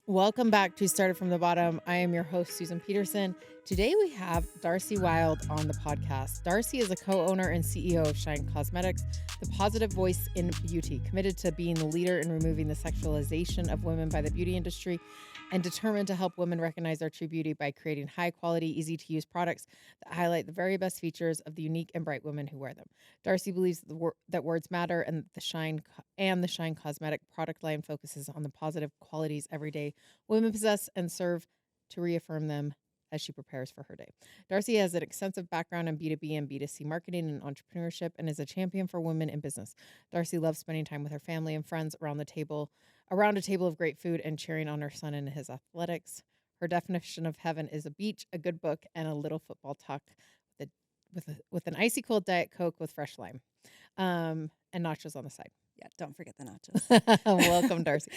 Welcome back to Started from the Bottom. I am your host, Susan Peterson. Today we have Darcey Wilde on the podcast. Darcey is a co-owner and CEO of Shine Cosmetics, the positive voice in beauty, committed to being the leader in removing the sexualization of women by the beauty industry, and determined to help women recognize their true beauty by creating high-quality, easy-to-use products that highlight the very best features of the unique and bright women who wear them. Darcey believes that words matter, and the Shine Cosmetic product line focuses on the positive qualities every day women possess and serve to reaffirm them as she prepares for her day. Darcey has an extensive background in B2B and B2C marketing and entrepreneurship and is a champion for women in business. Darcey loves spending time with her family and friends around a table of great food and cheering on her son in his athletics. Her definition of heaven is a beach, a good book, and a little football talk with an icy cold Diet Coke with fresh lime, and nachos on the side. Yeah, don't forget the nachos. Welcome, Darcey.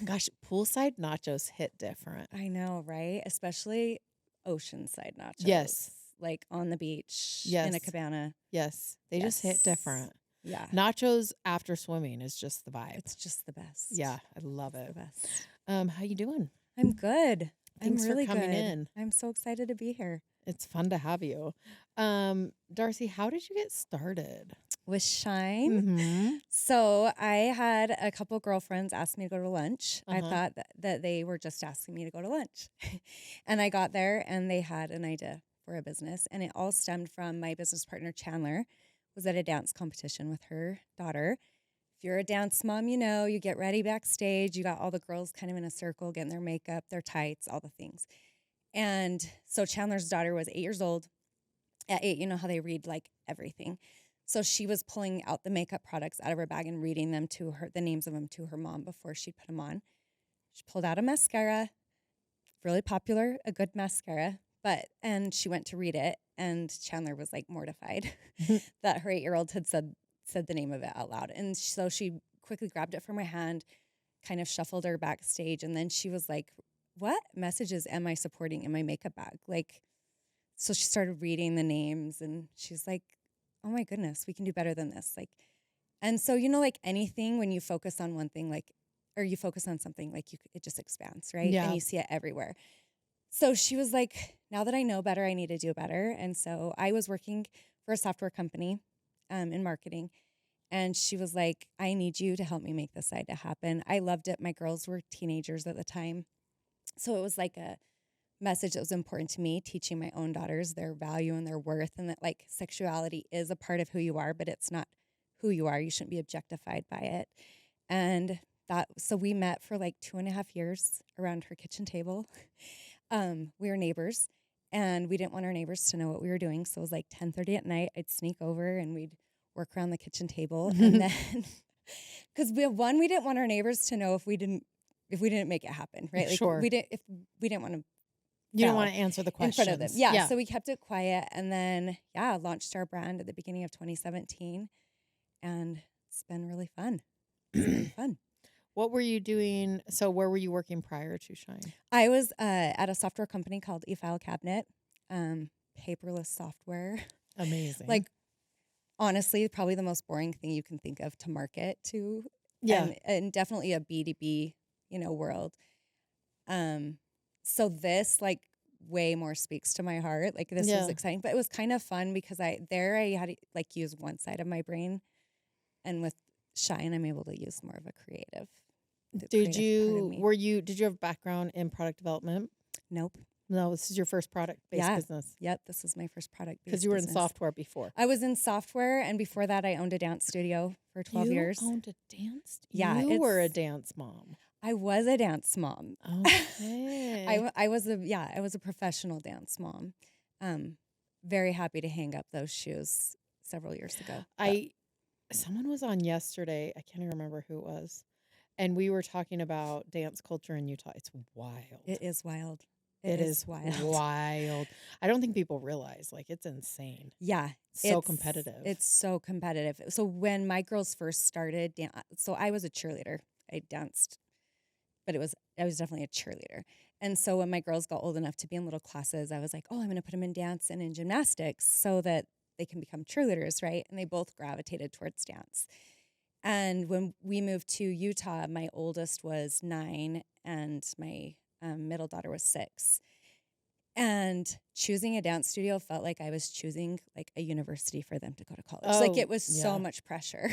Gosh, poolside nachos hit different. I know, right? Especially oceanside nachos. Yes. Like on the beach Yes. in a cabana. Yes, they just hit different. Yeah. Nachos after swimming is just the vibe. It's just the best. Yeah, I love It's it. the best. How you doing? I'm good. Thanks I'm really for coming good. in. I'm so excited to be here. It's fun to have you. Darcey, how did you get started? With Shine. Mm-hmm. So I had a couple girlfriends ask me to go to lunch. I Uh-huh. thought that they were just asking me to go to lunch. And I got there and they had an idea for a business. And it all stemmed from my business partner, Chandler, was at a dance competition with her daughter. If you're a dance mom, you know, you get ready backstage. You got all the girls kind of in a circle, getting their makeup, their tights, all the things. And so Chandler's daughter was 8 years old. At 8, you know how they read like everything. So she was pulling out the makeup products out of her bag and reading them to her, the names of them to her mom before she put them on. She pulled out a mascara, really popular, a good mascara, and she went to read it, and Chandler was like mortified that her 8-year-old had said the name of it out loud. And so she quickly grabbed it from my hand, kind of shuffled her backstage, and then she was like, "What messages am I supporting in my makeup bag?" So she started reading the names, and she's like, "Oh my goodness, we can do better than this." And so, you know, like anything, when you focus on one thing, or you focus on something, it just expands, right? Yeah. And you see it everywhere. So she was like, now that I know better, I need to do better. And so I was working for a software company in marketing. And she was like, I need you to help me make this idea happen. I loved it. My girls were teenagers at the time. So it was like a message that was important to me, teaching my own daughters their value and their worth, and that like sexuality is a part of who you are, but it's not who you are. You shouldn't be objectified by it. And so we met for like 2.5 years around her kitchen table. We were neighbors, and we didn't want our neighbors to know what we were doing. So it was like 10:30 at night. I'd sneak over and we'd work around the kitchen table. And then, because we didn't want our neighbors to know if we didn't make it happen, right? Like Sure. we didn't want to. You don't want to answer the questions. In front of them. Yeah. So we kept it quiet, and then, launched our brand at the beginning of 2017, and it's been really fun. It's been fun. What were you doing? So where were you working prior to Shine? I was at a software company called eFile Cabinet, paperless software. Amazing. Like, honestly, probably the most boring thing you can think of to market to. Yeah. And definitely a B2B, world. So this way more speaks to my heart. Like this was exciting, but it was kind of fun because I had to use one side of my brain, and with Shine, I'm able to use more of a creative. Did you have background in product development? Nope. No, this is your first product-based business. Yep, this was my first product-based because you were in software before. I was in software, and before that, I owned a dance studio for 12 years. You owned a dance? Yeah. You were a dance mom. I was a dance mom. Okay. I was a professional dance mom. Very happy to hang up those shoes several years ago. Someone was on yesterday. I can't even remember who it was. And we were talking about dance culture in Utah. It's wild. It is wild. It is wild. I don't think people realize, it's insane. Yeah. So competitive. It's so competitive. So when my girls first started, so I was a cheerleader. I danced, but I was definitely a cheerleader. And so when my girls got old enough to be in little classes, I was like, oh, I'm going to put them in dance and in gymnastics so that they can become cheerleaders, right? And they both gravitated towards dance. And when we moved to Utah, my oldest was 9 and my middle daughter was 6. And choosing a dance studio felt like I was choosing like a university for them to go to college. Like it was so much pressure.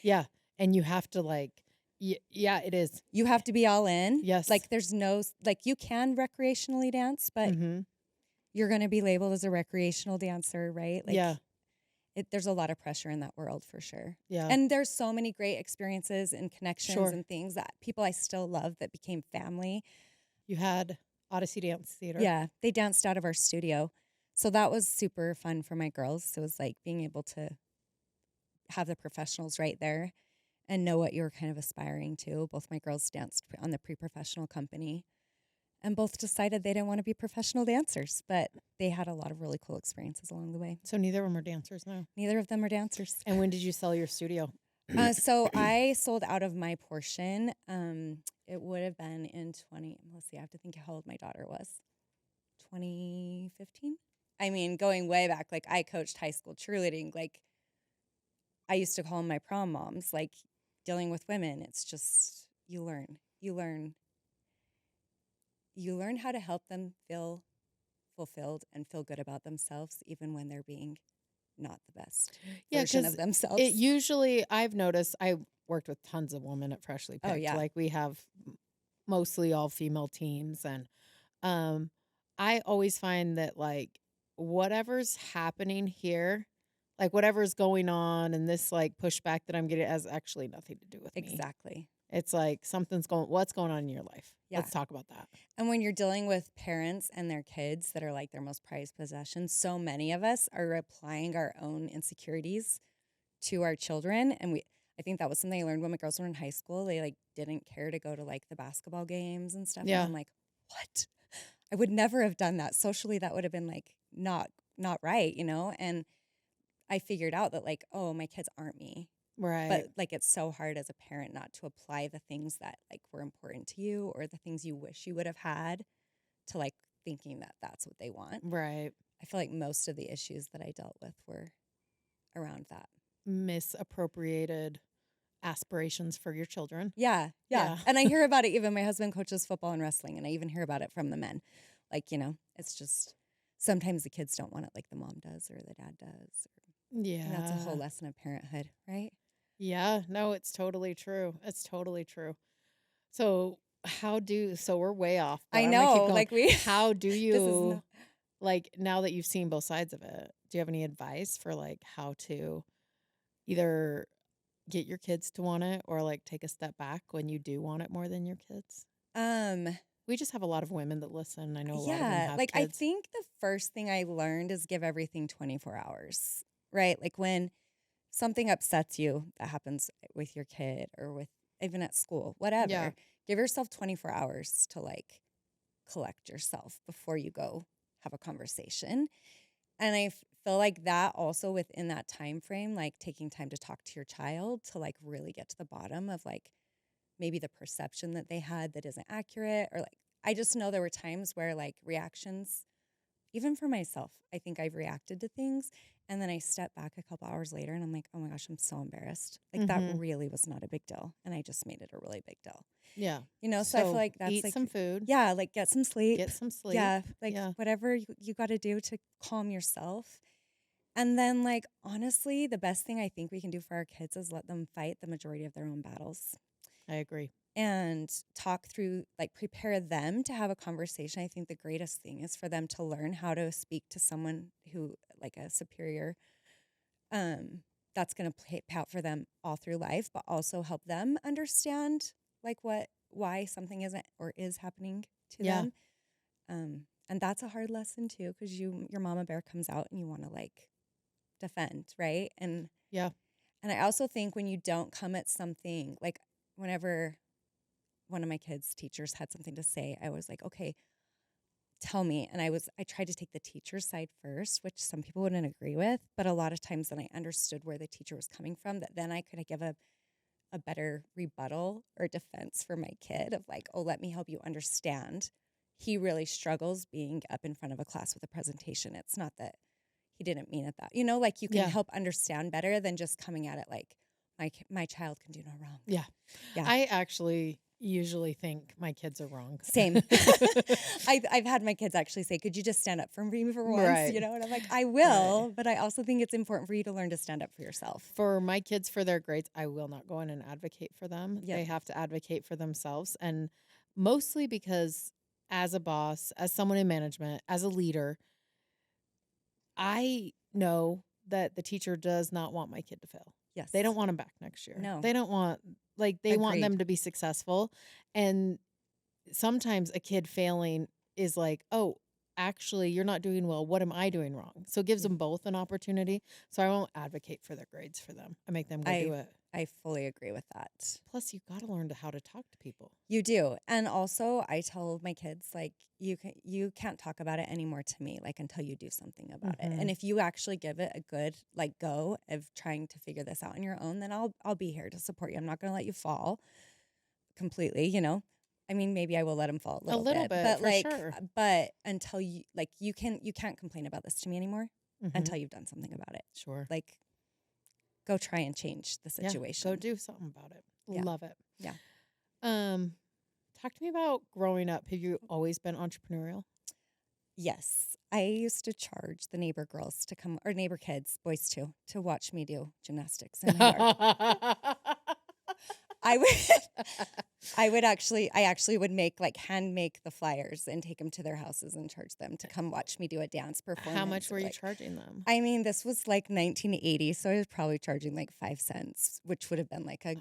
Yeah. And you have to like, yeah, it is. You have to be all in. Yes. Like there's no, like you can recreationally dance, but you're going to be labeled as a recreational dancer, right? Like there's a lot of pressure in that world for sure. Yeah. And there's so many great experiences and connections and things that people I still love that became family. You had Odyssey Dance Theater. Yeah, they danced out of our studio. So that was super fun for my girls. So it was like being able to have the professionals right there and know what you were kind of aspiring to. Both my girls danced on the pre-professional company and both decided they didn't want to be professional dancers, but they had a lot of really cool experiences along the way. So neither of them are dancers now? Neither of them are dancers. And when did you sell your studio? So I sold out of my portion. It would have been in let's see, I have to think how old my daughter was. 2015? I mean, going way back, like I coached high school cheerleading. Like I used to call them my prom moms, like dealing with women. It's just, you learn how to help them feel fulfilled and feel good about themselves, even when they're being not the best version of themselves. It usually, I've noticed, I worked with tons of women at Freshly Picked. Oh, yeah. Like we have mostly all female teams. And I always find that like whatever's happening here, like whatever's going on and this like pushback that I'm getting has actually nothing to do with me. Exactly. It's like what's going on in your life? Yeah. Let's talk about that. And when you're dealing with parents and their kids that are like their most prized possession, so many of us are applying our own insecurities to our children. And I think that was something I learned when my girls were in high school. They like didn't care to go to like the basketball games and stuff. Yeah. And I'm like, what? I would never have done that. Socially, that would have been like not right, you know? And I figured out that like, oh, my kids aren't me. Right. But like it's so hard as a parent not to apply the things that like were important to you or the things you wish you would have had to like thinking that that's what they want. Right. I feel like most of the issues that I dealt with were around that. Misappropriated aspirations for your children. Yeah. And I hear about it. Even my husband coaches football and wrestling, and I even hear about it from the men. Like, you know, it's just sometimes the kids don't want it like the mom does or the dad does. Yeah. And that's a whole lesson of parenthood, right? Yeah. No, it's totally true. It's totally true. So we're way off. I know. How do you, like, now that you've seen both sides of it, do you have any advice for like how to either get your kids to want it or like take a step back when you do want it more than your kids? We just have a lot of women that listen. I know a lot of them have like kids. I think the first thing I learned is give everything 24 hours, right? Like when something upsets you that happens with your kid or with even at school, whatever, give yourself 24 hours to like collect yourself before you go have a conversation. And I feel like that also within that time frame, like taking time to talk to your child to like really get to the bottom of like maybe the perception that they had that isn't accurate, or like I just know there were times where like reactions, even for myself, I think I've reacted to things and then I step back a couple hours later and I'm like, oh my gosh, I'm so embarrassed. Like that really was not a big deal. And I just made it a really big deal. Yeah. You know, so I feel like that's eat like some food. Yeah, like get some sleep. Yeah. Like whatever you got to do to calm yourself. And then like, honestly, the best thing I think we can do for our kids is let them fight the majority of their own battles. I agree. And talk through, like prepare them to have a conversation. I think the greatest thing is for them to learn how to speak to someone who, like a superior, that's going to play out for them all through life, but also help them understand like why something isn't or is happening to them. And that's a hard lesson too, because your mama bear comes out and you want to like defend, right? And and I also think when you don't come at something, like whenever one of my kids' teachers had something to say, I was like, okay, tell me. And I tried to take the teacher's side first, which some people wouldn't agree with, but a lot of times then I understood where the teacher was coming from, that then I could give a better rebuttal or defense for my kid of like, oh, let me help you understand. He really struggles being up in front of a class with a presentation. It's not that he didn't mean it that, you know, like you can help understand better than just coming at it like, my child can do no wrong. Yeah. Yeah. I actually usually think my kids are wrong. Same. I've had my kids actually say, could you just stand up for me for once? Right. And I'm like, I will, but I also think it's important for you to learn to stand up for yourself. For my kids, for their grades, I will not go in and advocate for them. Yep. They have to advocate for themselves. And mostly because as a boss, as someone in management, as a leader, I know that the teacher does not want my kid to fail. Yes. They don't want them back next year. No. They don't want, they want Agreed. them to be successful. And sometimes a kid failing is like, oh, actually, you're not doing well. What am I doing wrong? So it gives them both an opportunity. So I won't advocate for their grades for them. I make them go do it. I fully agree with that. Plus, you've got to learn how to talk to people. You do. And also, I tell my kids, like, you can't talk about it anymore to me, like, until you do something about it. And if you actually give it a good, like, go of trying to figure this out on your own, then I'll be here to support you. I'm not going to let you fall completely, I mean, maybe I will let him fall a little bit, but for like, sure. but until you, like, you can't complain about this to me anymore until you've done something about it. Sure. Like, go try and change the situation. Go do something about it. Yeah. Love it. Yeah. Talk to me about growing up. Have you always been entrepreneurial? Yes. I used to charge the neighbor girls to come, or neighbor kids, boys too, to watch me do gymnastics in my yard. I actually would hand make the flyers and take them to their houses and charge them to come watch me do a dance performance. How much were you charging them? I mean, this was like 1980, so I was probably charging like 5 cents, which would have been like a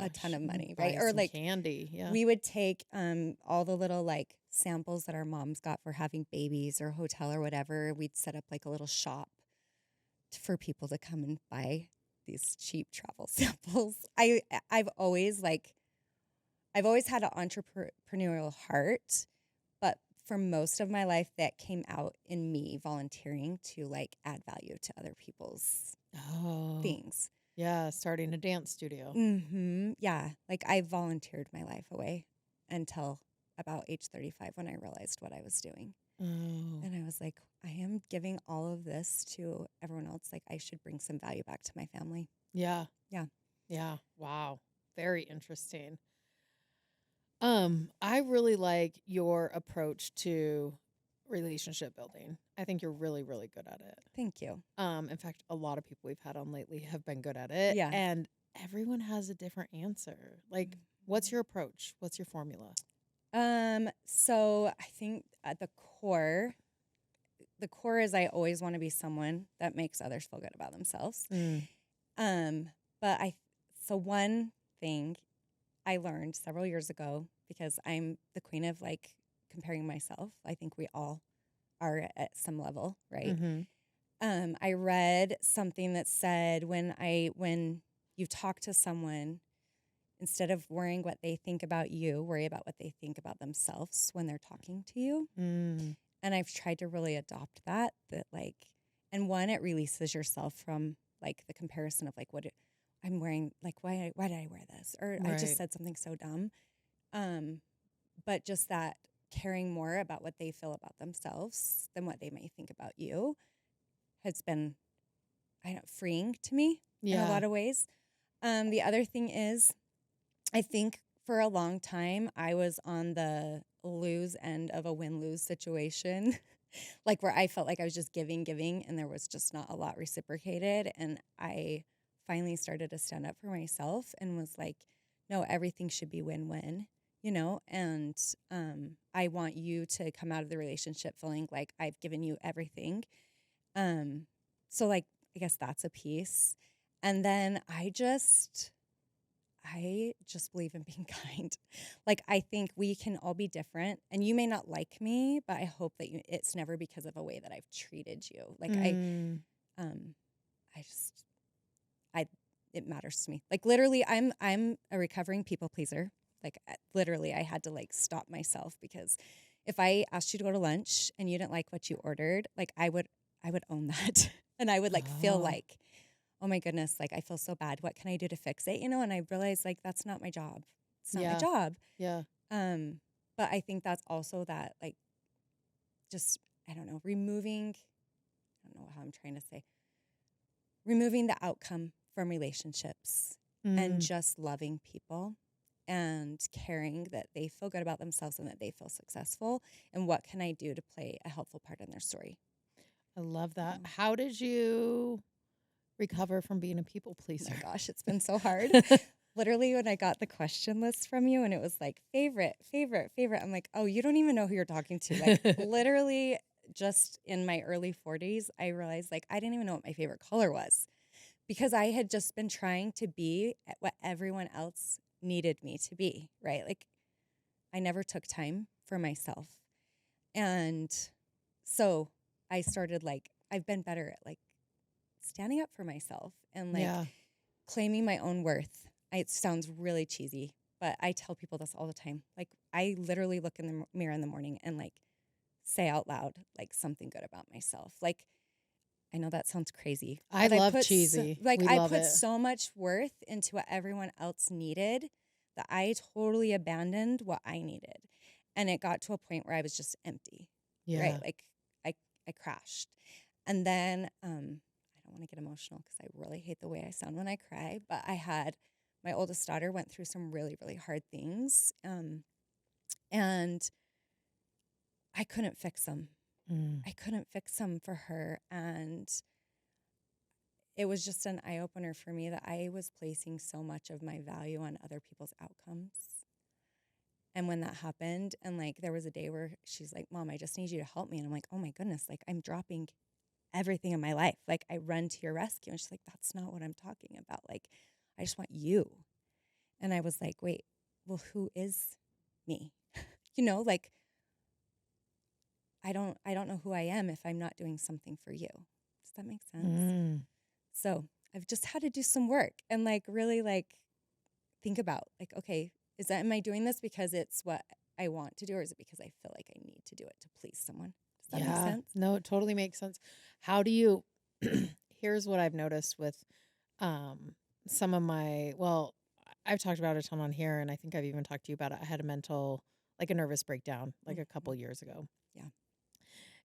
ton of money, right? Or like candy. Yeah. We would take all the little like samples that our moms got for having babies or hotel or whatever. We'd set up like a little shop for people to come and buy these cheap travel samples. I've always had an entrepreneurial heart, but for most of my life that came out in me volunteering to like add value to other people's things. Yeah, starting a dance studio. Yeah, like I volunteered my life away until about age 35 when I realized what I was doing. And I was like, I am giving all of this to everyone else. Like, I should bring some value back to my family. Yeah. Yeah. Yeah. Wow. Very interesting. I really like your approach to relationship building. I think you're really, really good at it. Thank you. In fact, a lot of people we've had on lately have been good at it. Yeah. And everyone has a different answer. Like, what's your approach? What's your formula? So I think at the core is I always want to be someone that makes others feel good about themselves. So one thing I learned several years ago, because I'm the queen of like comparing myself. I think we all are at some level, right? I read something that said when you talk to someone, instead of worrying what they think about you, worry about what they think about themselves when they're talking to you. And I've tried to really adopt that like, and one, it releases yourself from like the comparison of like what I'm wearing, like why did I wear this? Or I just said something so dumb. But just that caring more about what they feel about themselves than what they may think about you has been, freeing to me in a lot of ways. The other thing is, I think for a long time, I was on the lose end of a win-lose situation, like where I felt like I was just giving, and there was just not a lot reciprocated. And I finally started to stand up for myself and was like, no, everything should be win-win, and I want you to come out of the relationship feeling like I've given you everything. So like, I guess that's a piece. And then I just believe in being kind. Like, I think we can all be different, and you may not like me, but I hope that it's never because of a way that I've treated you. Like it matters to me. Like literally, I'm a recovering people pleaser. Like literally, I had to like stop myself, because if I asked you to go to lunch and you didn't like what you ordered, like I would own that, and I would like feel like, oh my goodness, like I feel so bad. What can I do to fix it? And I realized like that's not my job. It's not my job. Yeah. But I think that's also that like just, I don't know, removing the outcome from relationships and just loving people and caring that they feel good about themselves and that they feel successful. And what can I do to play a helpful part in their story? I love that. How did you recover from being a people Oh pleaser? my gosh, it's been so hard. Literally, when I got the question list from you and it was like favorite, I'm like, oh, you don't even know who you're talking to. Like literally just in my early 40s, I realized like I didn't even know what my favorite color was because I had just been trying to be at what everyone else needed me to be, right? Like I never took time for myself. And so I started like, I've been better at like standing up for myself and like claiming my own worth. It sounds really cheesy, but I tell people this all the time. Like I literally look in the mirror in the morning and like say out loud like something good about myself. Like I know that sounds crazy. I but love put cheesy. Like We I love put it. so much worth into what everyone else needed that I totally abandoned what I needed. And it got to a point where I was just empty. Yeah. Right? Like I crashed. And then I don't want to get emotional because I really hate the way I sound when I cry, but I had my oldest daughter went through some really, really hard things. And I couldn't fix them. I couldn't fix them for her. And it was just an eye opener for me that I was placing so much of my value on other people's outcomes. And when that happened, and like there was a day where she's like, Mom, I just need you to help me. And I'm like, oh my goodness, like I'm dropping everything in my life. Like I run to your rescue. And she's like, that's not what I'm talking about. Like, I just want you. And I was like, wait, well, who is me? Like I don't know who I am if I'm not doing something for you. Does that make sense? So I've just had to do some work and like really like think about like, okay, am I doing this because it's what I want to do, or is it because I feel like I need to do it to please someone? Does that make sense? No, it totally makes sense. How do you, here's what I've noticed with some of I've talked about it a ton on here, and I think I've even talked to you about it. I had a nervous breakdown like a couple years ago. Yeah.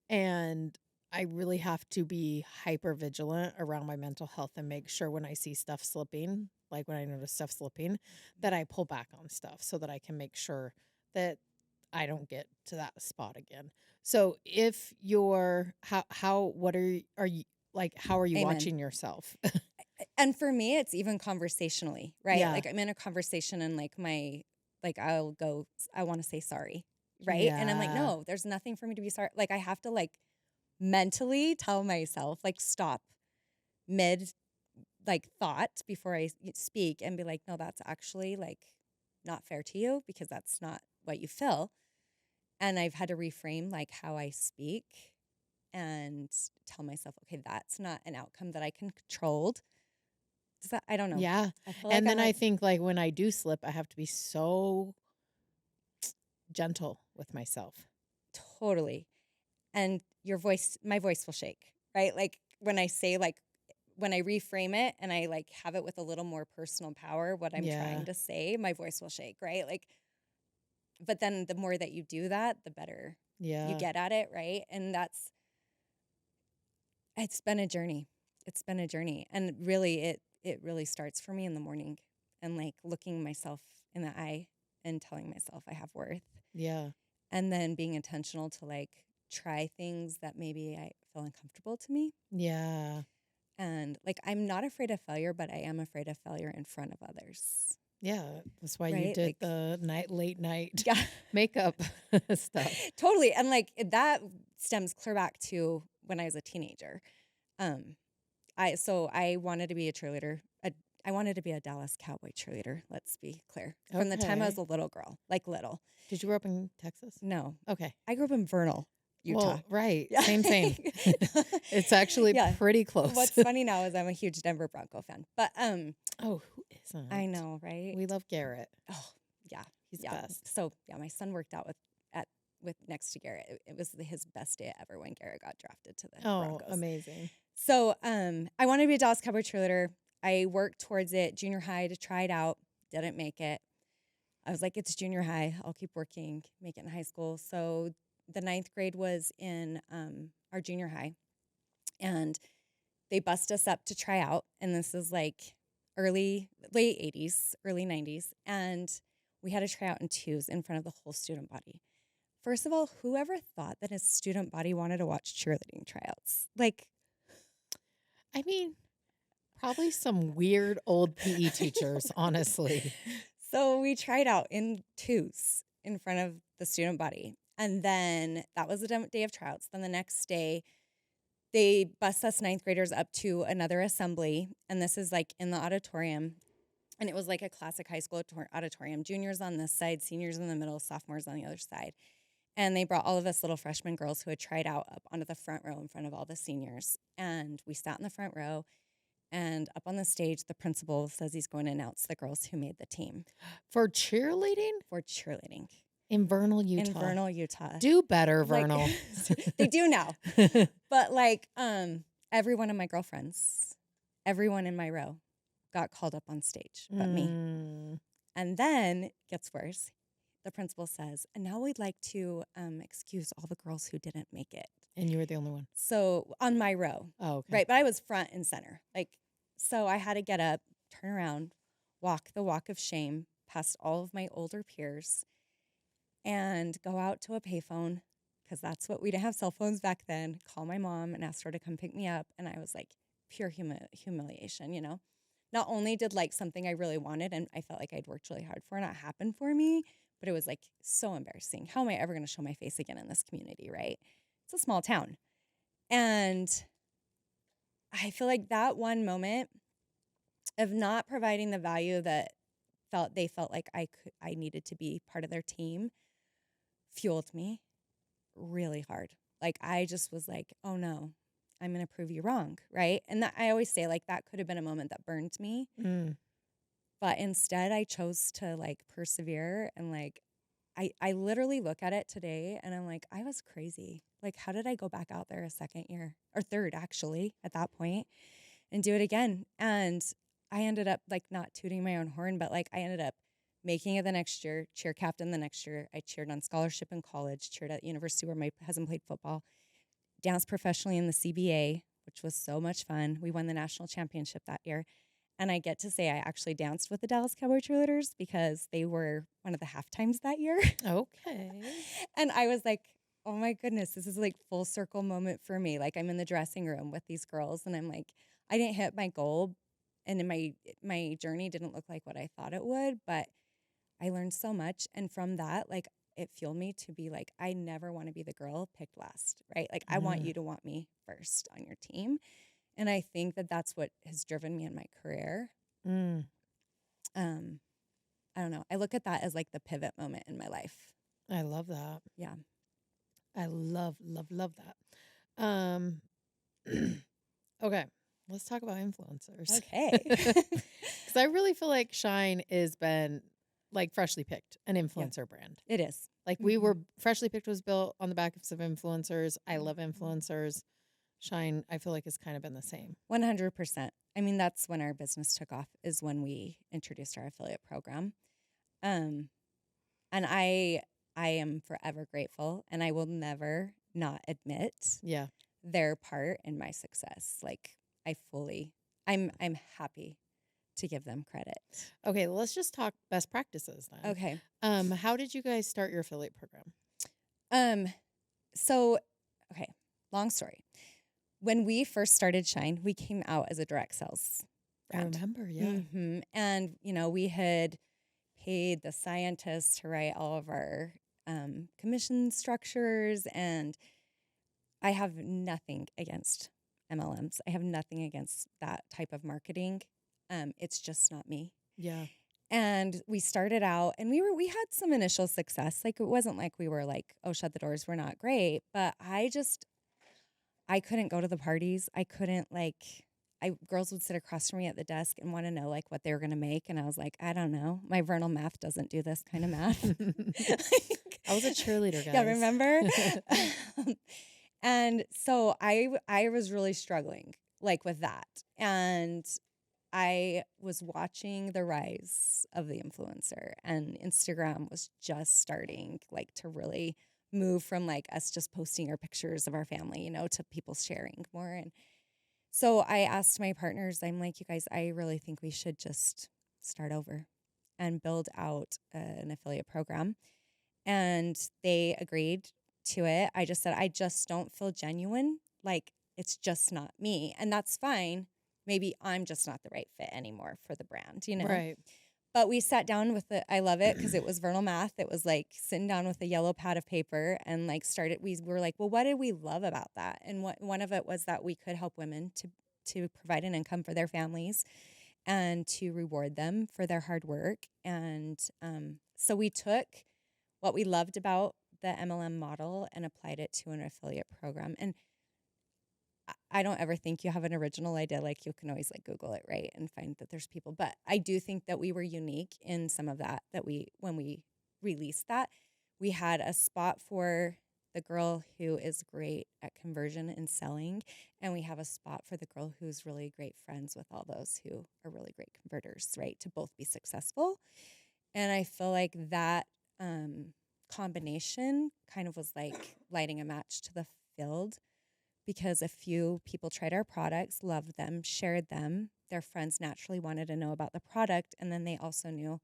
And I really have to be hyper vigilant around my mental health and make sure when I see stuff slipping, like when I notice stuff slipping, that I pull back on stuff so that I can make sure that I don't get to that spot again. So if you're, what are you like, how are you Amen. watching yourself? And for me, it's even conversationally, right? Yeah. Like I'm in a conversation and I'll go, I want to say sorry. Right. And I'm like, Yeah. no, there's nothing for me to be sorry. Like I have to like mentally tell myself, like stop mid like thought before I speak and be like, no, that's actually like not fair to you because that's not what you feel. And I've had to reframe like how I speak and tell myself, okay, that's not an outcome that I can control. I don't know. Yeah. And then I think like when I do slip, I have to be so gentle with myself. Totally. And my voice will shake, right? Like when I say like, when I reframe it and I like have it with a little more personal power, what I'm trying to say, my voice will shake, right? Like, but then the more that you do that, the better you get at it, right? And it's been a journey. It's been a journey. And really, it really starts for me in the morning and like looking myself in the eye and telling myself I have worth. Yeah. And then being intentional to like try things that maybe I feel uncomfortable to me. Yeah. And like, I'm not afraid of failure, but I am afraid of failure in front of others. Yeah. That's why you Right? did Like, the late night makeup stuff. Totally. And like that stems clear back to when I was a teenager. I wanted to be a cheerleader. I wanted to be a Dallas Cowboy cheerleader. Let's be clear. From the time I was a little girl, like little. Did you grow up in Texas? No. Okay. I grew up in Utah. Well, right. Yeah. Same. It's actually pretty close. What's funny now is I'm a huge Denver Bronco fan. But oh, who isn't? I know, right? We love Garrett. Oh, yeah. He's the best. So yeah, my son worked out with next to Garrett. It was his best day ever when Garrett got drafted to the Broncos. Oh, amazing. So I wanted to be a Dallas Cowboy cheerleader. I worked towards it junior high to try it out. Didn't make it. I was like, it's junior high. I'll keep working, make it in high school. So the 9th grade was in our junior high. And they bussed us up to try out. And this is like late 80s, early 90s. And we had a tryout in twos in front of the whole student body. First of all, whoever thought that a student body wanted to watch cheerleading tryouts? Like, I mean, probably some weird old PE teachers, honestly. So we tried out in twos in front of the student body. And then that was the day of tryouts. Then the next day, they bus us ninth graders up to another assembly. And this is like in the auditorium. And it was like a classic high school auditorium. Juniors on this side, seniors in the middle, sophomores on the other side. And they brought all of us little freshman girls who had tried out up onto the front row in front of all the seniors. And we sat in the front row. And up on the stage, the principal says he's going to announce the girls who made the team. For cheerleading? For cheerleading. In Vernal, Utah. In Vernal, Utah. Do better, Vernal. They do now. But like every one of my girlfriends, everyone in my row got called up on stage but me. And then, gets worse, the principal says, and now we'd like to excuse all the girls who didn't make it. And you were the only one. So on my row. Oh, okay. Right, but I was front and center. Like, so I had to get up, turn around, walk the walk of shame past all of my older peers, and go out to a payphone, because that's what we didn't have cell phones back then, call my mom and ask her to come pick me up. And I was like, pure humiliation, you know? Not only did like something I really wanted and I felt like I'd worked really hard for not happen for me, but it was like so embarrassing. How am I ever going to show my face again in this community, right? It's a small town. And I feel like that one moment of not providing the value that they felt like I needed to be part of their team fueled me really hard. Like I just was like, oh no, I'm going to prove you wrong, right? And that I always say like that could have been a moment that burned me. But instead I chose to like persevere and like I literally look at it today and I'm like, I was crazy. Like, how did I go back out there a second year or third actually at that point and do it again? And I ended up like not tooting my own horn, but like I ended up making it the next year, cheer captain the next year. I cheered on scholarship in college, cheered at university where my husband played football, danced professionally in the CBA, which was so much fun. We won the national championship that year. And I get to say I actually danced with the Dallas Cowboy cheerleaders because they were one of the halftimes that year. Okay. And I was like, oh my goodness, this is like full circle moment for me. Like I'm in the dressing room with these girls and I'm like, I didn't hit my goal and in my journey didn't look like what I thought it would, but I learned so much. And from that, like it fueled me to be like, I never want to be the girl picked last, right? Like I want you to want me first on your team. And I think that that's what has driven me in my career. I don't know. I look at that as like the pivot moment in my life. I love that. Yeah. I love that. Okay. Let's talk about influencers. Okay. Because I really feel like Shine has been like freshly picked, an influencer brand. It is. Like we were freshly picked was built on the backs of influencers. I love influencers. Shine, I feel like it's kind of been the same. 100%. I mean, that's when our business took off is when we introduced our affiliate program. And I am forever grateful and I will never not admit their part in my success. Like I'm happy to give them credit. Okay, let's just talk best practices then. Okay. How did you guys start your affiliate program? So, okay, long story. When we first started Shine, we came out as a direct sales brand. I remember, yeah. And, you know, we had paid the scientists to write all of our commission structures. And I have nothing against MLMs. I have nothing against that type of marketing. It's just not me. Yeah. And we started out and we had some initial success. Like it wasn't like we were like, oh, shut the doors, we're not great. But I couldn't go to the parties. I couldn't girls would sit across from me at the desk and want to know like what they were going to make. And I was like, I don't know. My vernal math doesn't do this kind of math. I was a cheerleader, guys. Yeah, remember? And so I was really struggling like with that. And I was watching the rise of the influencer and Instagram was just starting like to really move from like us just posting our pictures of our family, you know, to people sharing more. And So I asked my partners, I'm like, you guys, I really think we should just start over and build out an affiliate program. And they agreed to it. I just said, I just don't feel genuine. Like, it's just not me. And that's fine. Maybe I'm just not the right fit anymore for the brand, you know? Right. But we sat down with I love it because it was vernal math. It was like sitting down with a yellow pad of paper and like we were like, well, what did we love about that? And one of it was that we could help women to provide an income for their families and to reward them for their hard work. And so we took what we loved about the MLM model and applied it to an affiliate program. And I don't ever think you have an original idea. Like, you can always like Google it, right, and find that there's people. But I do think that we were unique in some of that when we released that, we had a spot for the girl who is great at conversion and selling. And we have a spot for the girl who's really great friends with all those who are really great converters, right, to both be successful. And I feel like that combination kind of was like lighting a match to the field, because a few people tried our products, loved them, shared them. Their friends naturally wanted to know about the product. And then they also knew,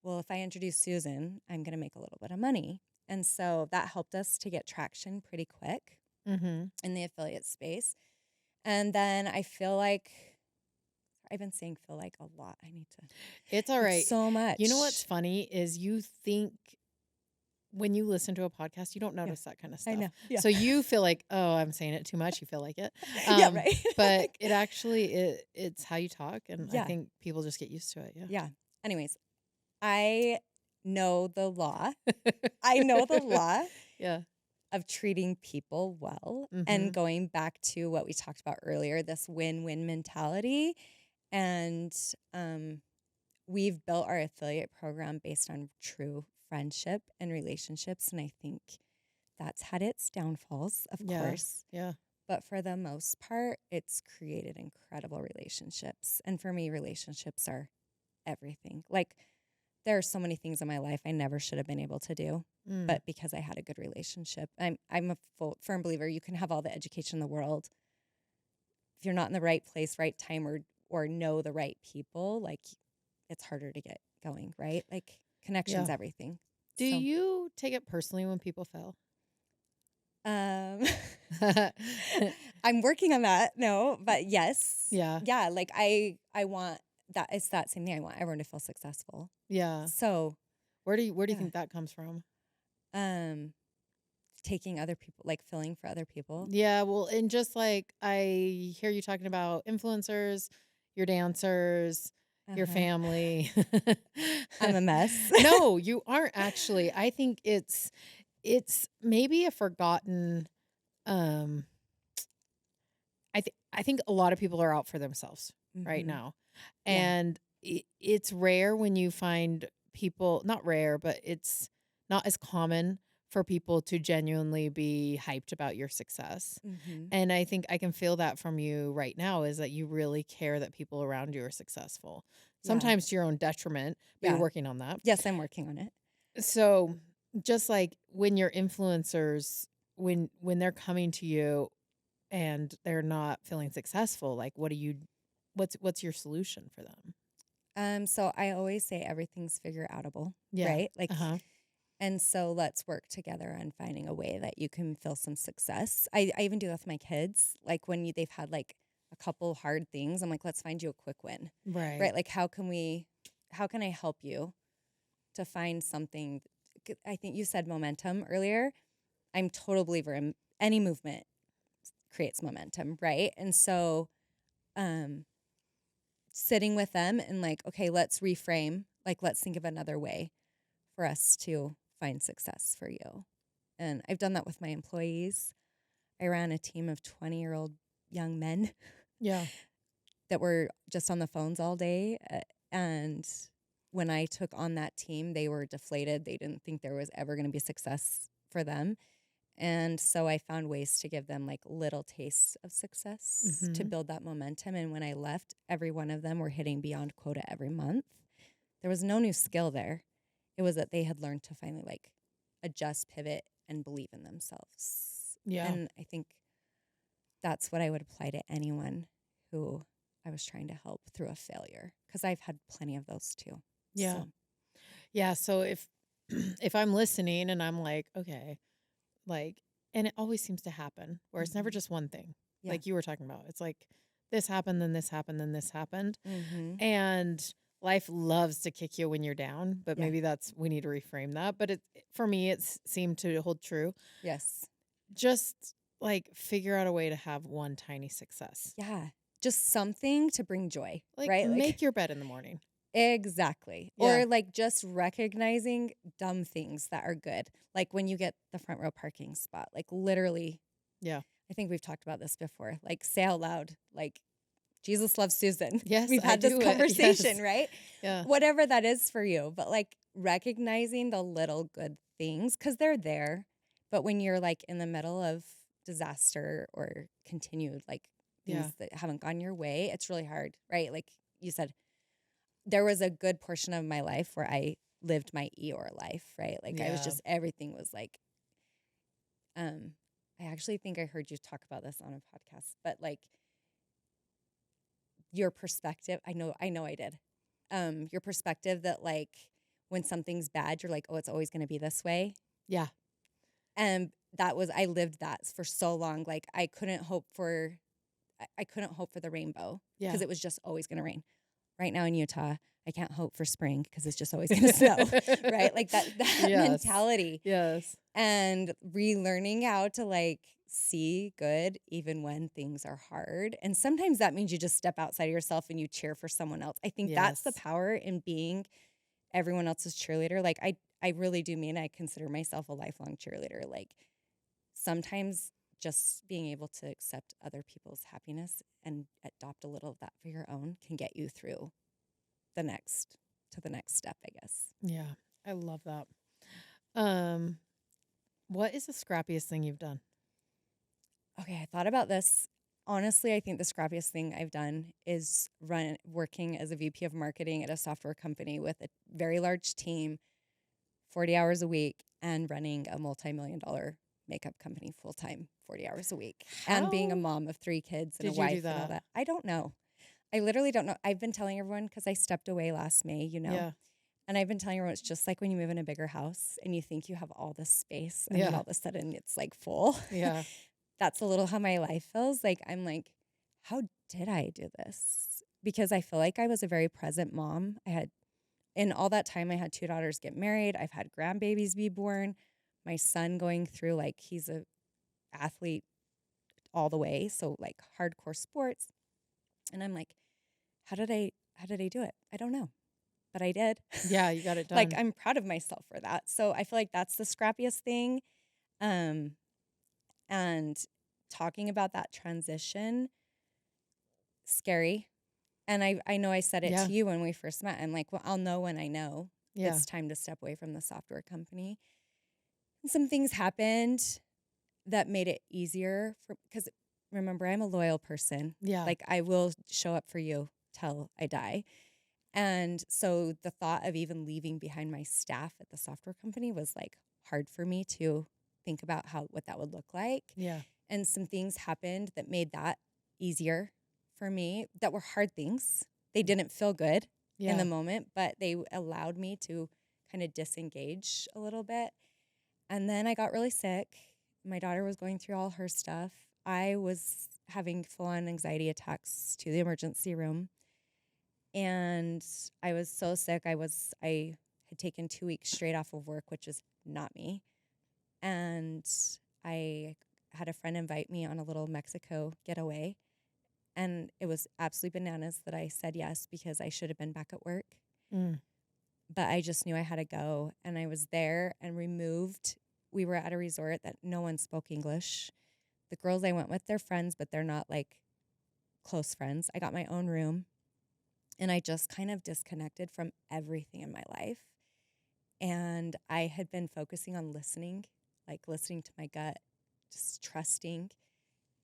well, if I introduce Susan, I'm going to make a little bit of money. And so that helped us to get traction pretty quick in the affiliate space. And then I feel like, I've been saying feel like a lot. I need to. It's all right. So much. You know what's funny is you think when you listen to a podcast, you don't notice that kind of stuff. I know. Yeah. So you feel like, oh, I'm saying it too much. You feel like it. Yeah, right. But it actually, it's how you talk. And Yeah. I think people just get used to it. Yeah. Yeah. Anyways, I know the law. I know the law Yeah. of treating people well and going back to what we talked about earlier, this win-win mentality. And we've built our affiliate program based on true friendship and relationships. And I think that's had its downfalls, of course. Yeah. But for the most part, it's created incredible relationships. And for me, relationships are everything. Like, there are so many things in my life I never should have been able to do, but because I had a good relationship. I'm a firm believer you can have all the education in the world. If you're not in the right place, right time, or know the right people, like, it's harder to get going, right? Like, connection's everything. Do you take it personally when people fail? I'm working on that. No, but yes. Yeah. Yeah. Like, I want that. It's that same thing. I want everyone to feel successful. Yeah. So where do you think that comes from? Taking other people, like filling for other people. Yeah. Well, and just like I hear you talking about influencers, your dancers, your family. I'm a mess. No, you aren't actually. I think it's maybe a forgotten. I think a lot of people are out for themselves right now, and it's rare when you find people. Not rare, but it's not as common for people to genuinely be hyped about your success. And I think I can feel that from you right now, is that you really care that people around you are successful. Sometimes to your own detriment, but you're working on that. Yes, I'm working on it. So just like when your influencers, when they're coming to you and they're not feeling successful, like what's your solution for them? So I always say everything's figure outable, right? Like, and so let's work together on finding a way that you can feel some success. I even do that with my kids. Like, when they've had like a couple hard things, I'm like, let's find you a quick win. Right. Like, how can I help you to find something? I think you said momentum earlier. I'm a total believer in any movement creates momentum, right? And so sitting with them and like, okay, let's reframe. Like, let's think of another way for us to find success for you. And I've done that with my employees. I ran a team of 20-year-old young men. Yeah. That were just on the phones all day. And when I took on that team, they were deflated. They didn't think there was ever going to be success for them. And so I found ways to give them like little tastes of success to build that momentum. And when I left, every one of them were hitting beyond quota every month. There was no new skill there. It was that they had learned to finally like adjust, pivot, and believe in themselves. Yeah. And I think that's what I would apply to anyone who I was trying to help through a failure, because I've had plenty of those too. Yeah. So, Yeah. So if if I'm listening and I'm like, okay, like, and it always seems to happen where it's never mhm. just one thing, Yeah. like you were talking about. It's like this happened, then this happened, then this happened. Mm-hmm. And life loves to kick you when you're down, but Yeah. maybe we need to reframe that. But for me, it's seemed to hold true. Yes. Just like figure out a way to have one tiny success. Yeah. Just something to bring joy, Like right? make your bed in the morning. Exactly. Yeah. Or like just recognizing dumb things that are good. Like when you get the front row parking spot, like literally, Yeah. I think we've talked about this before. Like say out loud, like Jesus loves Susan. Yes, We've I had this do it. conversation, Yes. right? Yeah. Whatever that is for you, but like recognizing the little good things because they're there. But when you're like in the middle of disaster or continued like things that haven't gone your way, it's really hard, right? Like you said, there was a good portion of my life where I lived my Eeyore life, right? Like I was just, everything was like, I actually think I heard you talk about this on a podcast, but like your perspective, I know I did. Your perspective that like when something's bad, you're like, oh, it's always going to be this way. Yeah. And I lived that for so long. Like I couldn't hope for the rainbow because it was just always going to rain. Right now in Utah, I can't hope for spring because it's just always going to snow, right? Like that mentality. Yes. And relearning how to like see good even when things are hard. And sometimes that means you just step outside of yourself and you cheer for someone else. I think that's the power in being everyone else's cheerleader. Like I really do mean I consider myself a lifelong cheerleader. Like sometimes just being able to accept other people's happiness and adopt a little of that for your own can get you through the next step, I guess. Yeah. I love that. What is the scrappiest thing you've done? Okay, I thought about this. Honestly, I think the scrappiest thing I've done is working as a VP of marketing at a software company with a very large team, 40 hours a week, and running a multi-million-dollar makeup company full-time, 40 hours a week, and being a mom of 3 kids and a wife and all that. I don't know. I literally don't know. I've been telling everyone because I stepped away last May, Yeah. and I've been telling everyone it's just like when you move in a bigger house and you think you have all this space and then all of a sudden it's like full. Yeah. That's a little how my life feels. Like, I'm like, how did I do this? Because I feel like I was a very present mom. In all that time, I had 2 daughters get married. I've had grandbabies be born. My son going through, like, he's a athlete all the way. So like hardcore sports. And I'm like, how did I do it? I don't know, but I did. Yeah. You got it done. Like, I'm proud of myself for that. So I feel like that's the scrappiest thing. And talking about that transition, scary. And I know I said it to you when we first met. I'm like, well, I'll know when I know it's time to step away from the software company. And some things happened that made it easier because remember, I'm a loyal person. Yeah. Like I will show up for you till I die. And so the thought of even leaving behind my staff at the software company was like hard for me to think about what that would look like. Yeah. And some things happened that made that easier for me that were hard things. They didn't feel good in the moment, but they allowed me to kind of disengage a little bit. And then I got really sick. My daughter was going through all her stuff. I was having full-on anxiety attacks to the emergency room. And I was so sick. I had taken 2 weeks straight off of work, which is not me. And I had a friend invite me on a little Mexico getaway. And it was absolutely bananas that I said yes because I should have been back at work. But I just knew I had to go. And I was there and removed. We were at a resort that no one spoke English. The girls I went with, they're friends, but they're not like close friends. I got my own room. And I just kind of disconnected from everything in my life. And I had been focusing on listening to my gut, just trusting.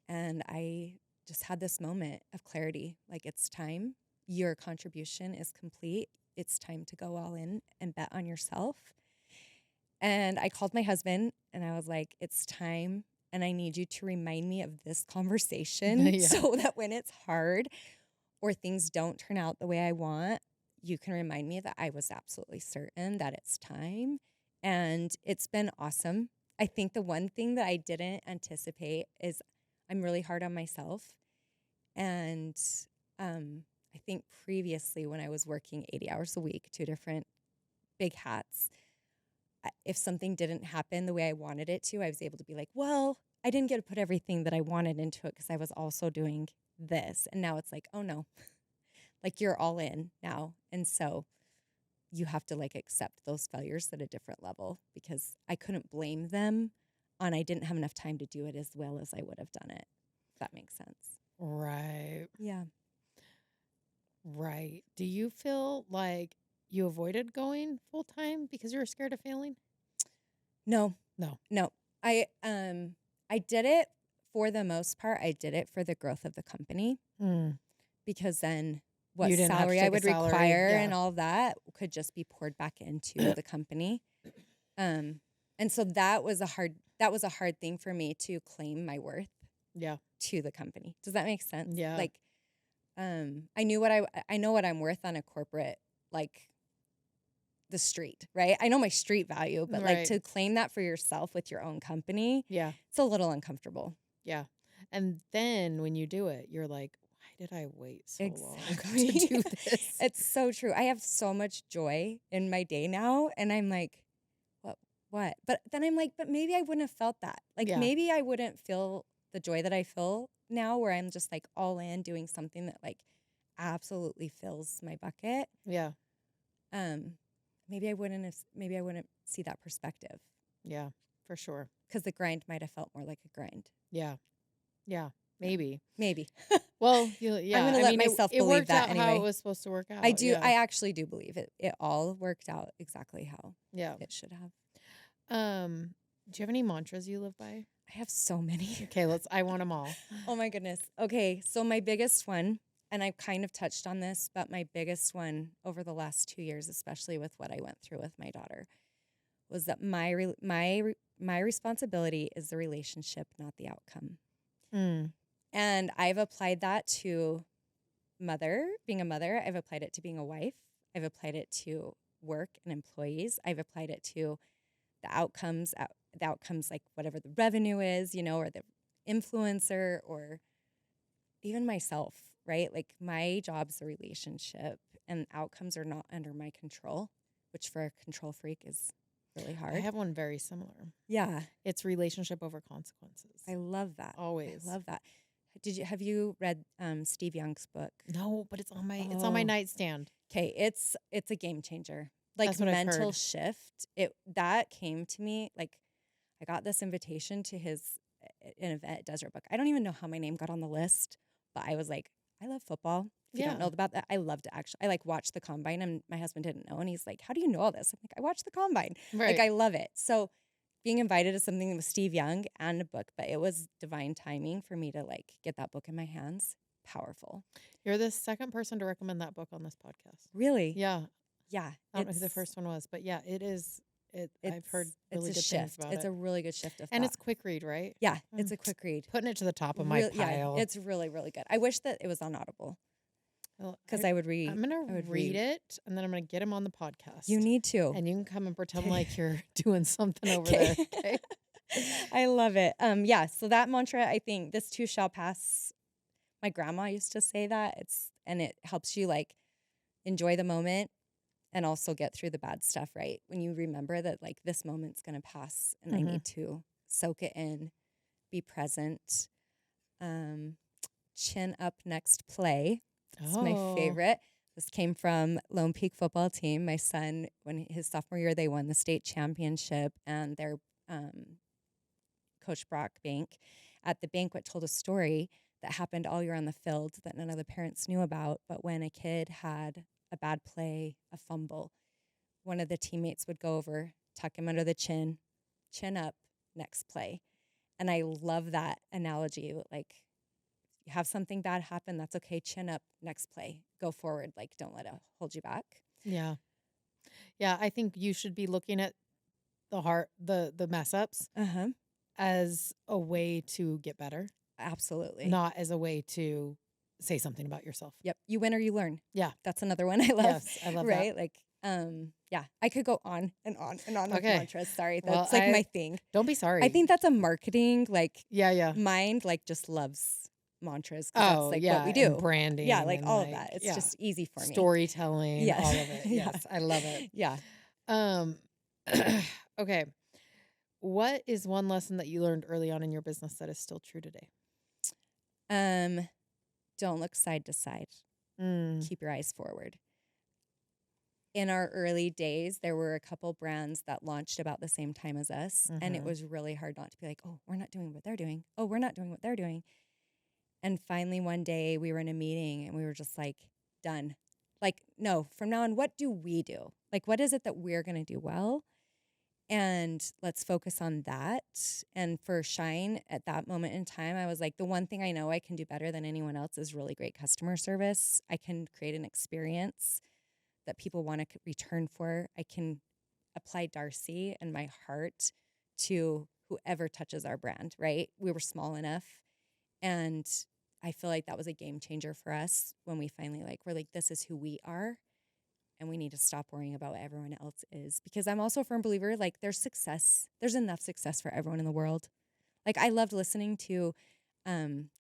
And I just had this moment of clarity. Like, it's time. Your contribution is complete. It's time to go all in and bet on yourself. And I called my husband and I was like, it's time. and I need you to remind me of this conversation so that when it's hard or things don't turn out the way I want, you can remind me that I was absolutely certain that it's time. And it's been awesome. I think the one thing that I didn't anticipate is I'm really hard on myself. And I think previously when I was working 80 hours a week, 2 different big hats, if something didn't happen the way I wanted it to, I was able to be like, well, I didn't get to put everything that I wanted into it because I was also doing this. And now it's like, oh no, like you're all in now. And so you have to like accept those failures at a different level because I couldn't blame them on I didn't have enough time to do it as well as I would have done it. If that makes sense. Right. Yeah. Right. Do you feel like you avoided going full time because you were scared of failing? No. No. I did it for the most part. I did it for the growth of the company because then what You didn't have to salary take I a would salary, require yeah. and all of that could just be poured back into the company. And so that was a hard thing for me to claim my worth to the company. Does that make sense? Yeah. Like, I know what I'm worth on a corporate, like the street, right? I know my street value, but like to claim that for yourself with your own company, it's a little uncomfortable. Yeah. And then when you do it, you're like, why did I wait so long to Exactly. do this? It's so true. I have so much joy in my day now, and I'm like, what? But then I'm like, but maybe I wouldn't have felt that. Like maybe I wouldn't feel the joy that I feel now where I'm just like all in doing something that like absolutely fills my bucket. Yeah. Maybe I wouldn't see that perspective. Yeah, for sure. Because the grind might have felt more like a grind. Yeah. Yeah. Maybe. Well, I'm going to let myself believe that anyway. How it was supposed to work out. I do. Yeah. I actually do believe it. It all worked out exactly how it should have. Do you have any mantras you live by? I have so many. Okay, I want them all. Oh my goodness. Okay, so my biggest one, and I've kind of touched on this, but my biggest one over the last 2 years, especially with what I went through with my daughter, was that my responsibility is the relationship, not the outcome. And I've applied that to being a mother. I've applied it to being a wife. I've applied it to work and employees. I've applied it to the outcomes like whatever the revenue is, or the influencer or even myself, right? Like my job's a relationship and outcomes are not under my control, which for a control freak is really hard. I have one very similar. Yeah. It's relationship over consequences. I love that. Always. I love that. Have you read Steve Young's book? No, but it's on my nightstand. Okay, it's a game changer. Like mental shift. That came to me like I got this invitation to an event at Desert Book. I don't even know how my name got on the list, but I was like, I love football. If you don't know about that, I love to actually. I like watch the combine, and my husband didn't know, and he's like, "How do you know all this?" I'm like, "I watch the combine. Right. Like I love it." So being invited to something with Steve Young and a book, but it was divine timing for me to like get that book in my hands. Powerful. You're the second person to recommend that book on this podcast. Really? Yeah. Yeah. I don't know who the first one was, but yeah, it is. I've heard really good things about it. It's a really good shift of thought. And it's quick read, right? Yeah, it's a quick read. Putting it to the top of my pile. Yeah, it's really, really good. I wish that it was on Audible. Because I would read. I'm going to read it, and then I'm going to get him on the podcast. You need to. And you can come and pretend like you're doing something over there. Okay? I love it. Yeah, so that mantra, I think, this too shall pass. My grandma used to say that. And it helps you, like, enjoy the moment and also get through the bad stuff, right? When you remember that, like, this moment's going to pass, and I need to soak it in, be present. Chin up, next play. It's my favorite. This came from Lone Peak football team. My son, when his sophomore year, they won the state championship, and their coach Brock Bank at the banquet told a story that happened all year on the field that none of the parents knew about. But when a kid had a bad play, a fumble, one of the teammates would go over, tuck him under the chin up, next play. And I love that analogy. Like, you have something bad happen, that's okay. Chin up, next play. Go forward. Like, don't let it hold you back. Yeah. Yeah, I think you should be looking at the mess ups as a way to get better, Absolutely. not as a way to say something about yourself. Yep. You win or you learn. Yeah. That's another one I love. Yes, I love right? that. Like, yeah, I could go on and on and on with Okay. mantras. Sorry. Well, That's like my thing. Don't be sorry. I think that's a marketing, like, yeah. mind, like, just loves mantras. Oh, that's like yeah, what we do. and branding. Yeah, like and all of that. It's yeah, just easy for me. storytelling, Yes. all of it. Yeah. Yes, I love it. Yeah. Okay. What is one lesson that you learned early on in your business that is still true today? Don't look side to side. Mm. Keep your eyes forward. In our early days, there were a couple brands that launched about the same time as us. And it was really hard not to be like, oh, we're not doing what they're doing. Oh, we're not doing what they're doing. And finally, one day we were in a meeting and we were just like, done. Like, no, from now on, what do we do? Like, what is it that we're going to do well? And let's focus on that. And for Shine, at that moment in time, I was like, the one thing I know I can do better than anyone else is really great customer service. I can create an experience that people want to return for. I can apply Darcey and my heart to whoever touches our brand, right? We were small enough. And I feel like that was a game changer for us when we finally we're like, this is who we are. And we need to stop worrying about what everyone else is. Because I'm also a firm believer, like, there's success. There's enough success for everyone in the world. Like, I loved listening to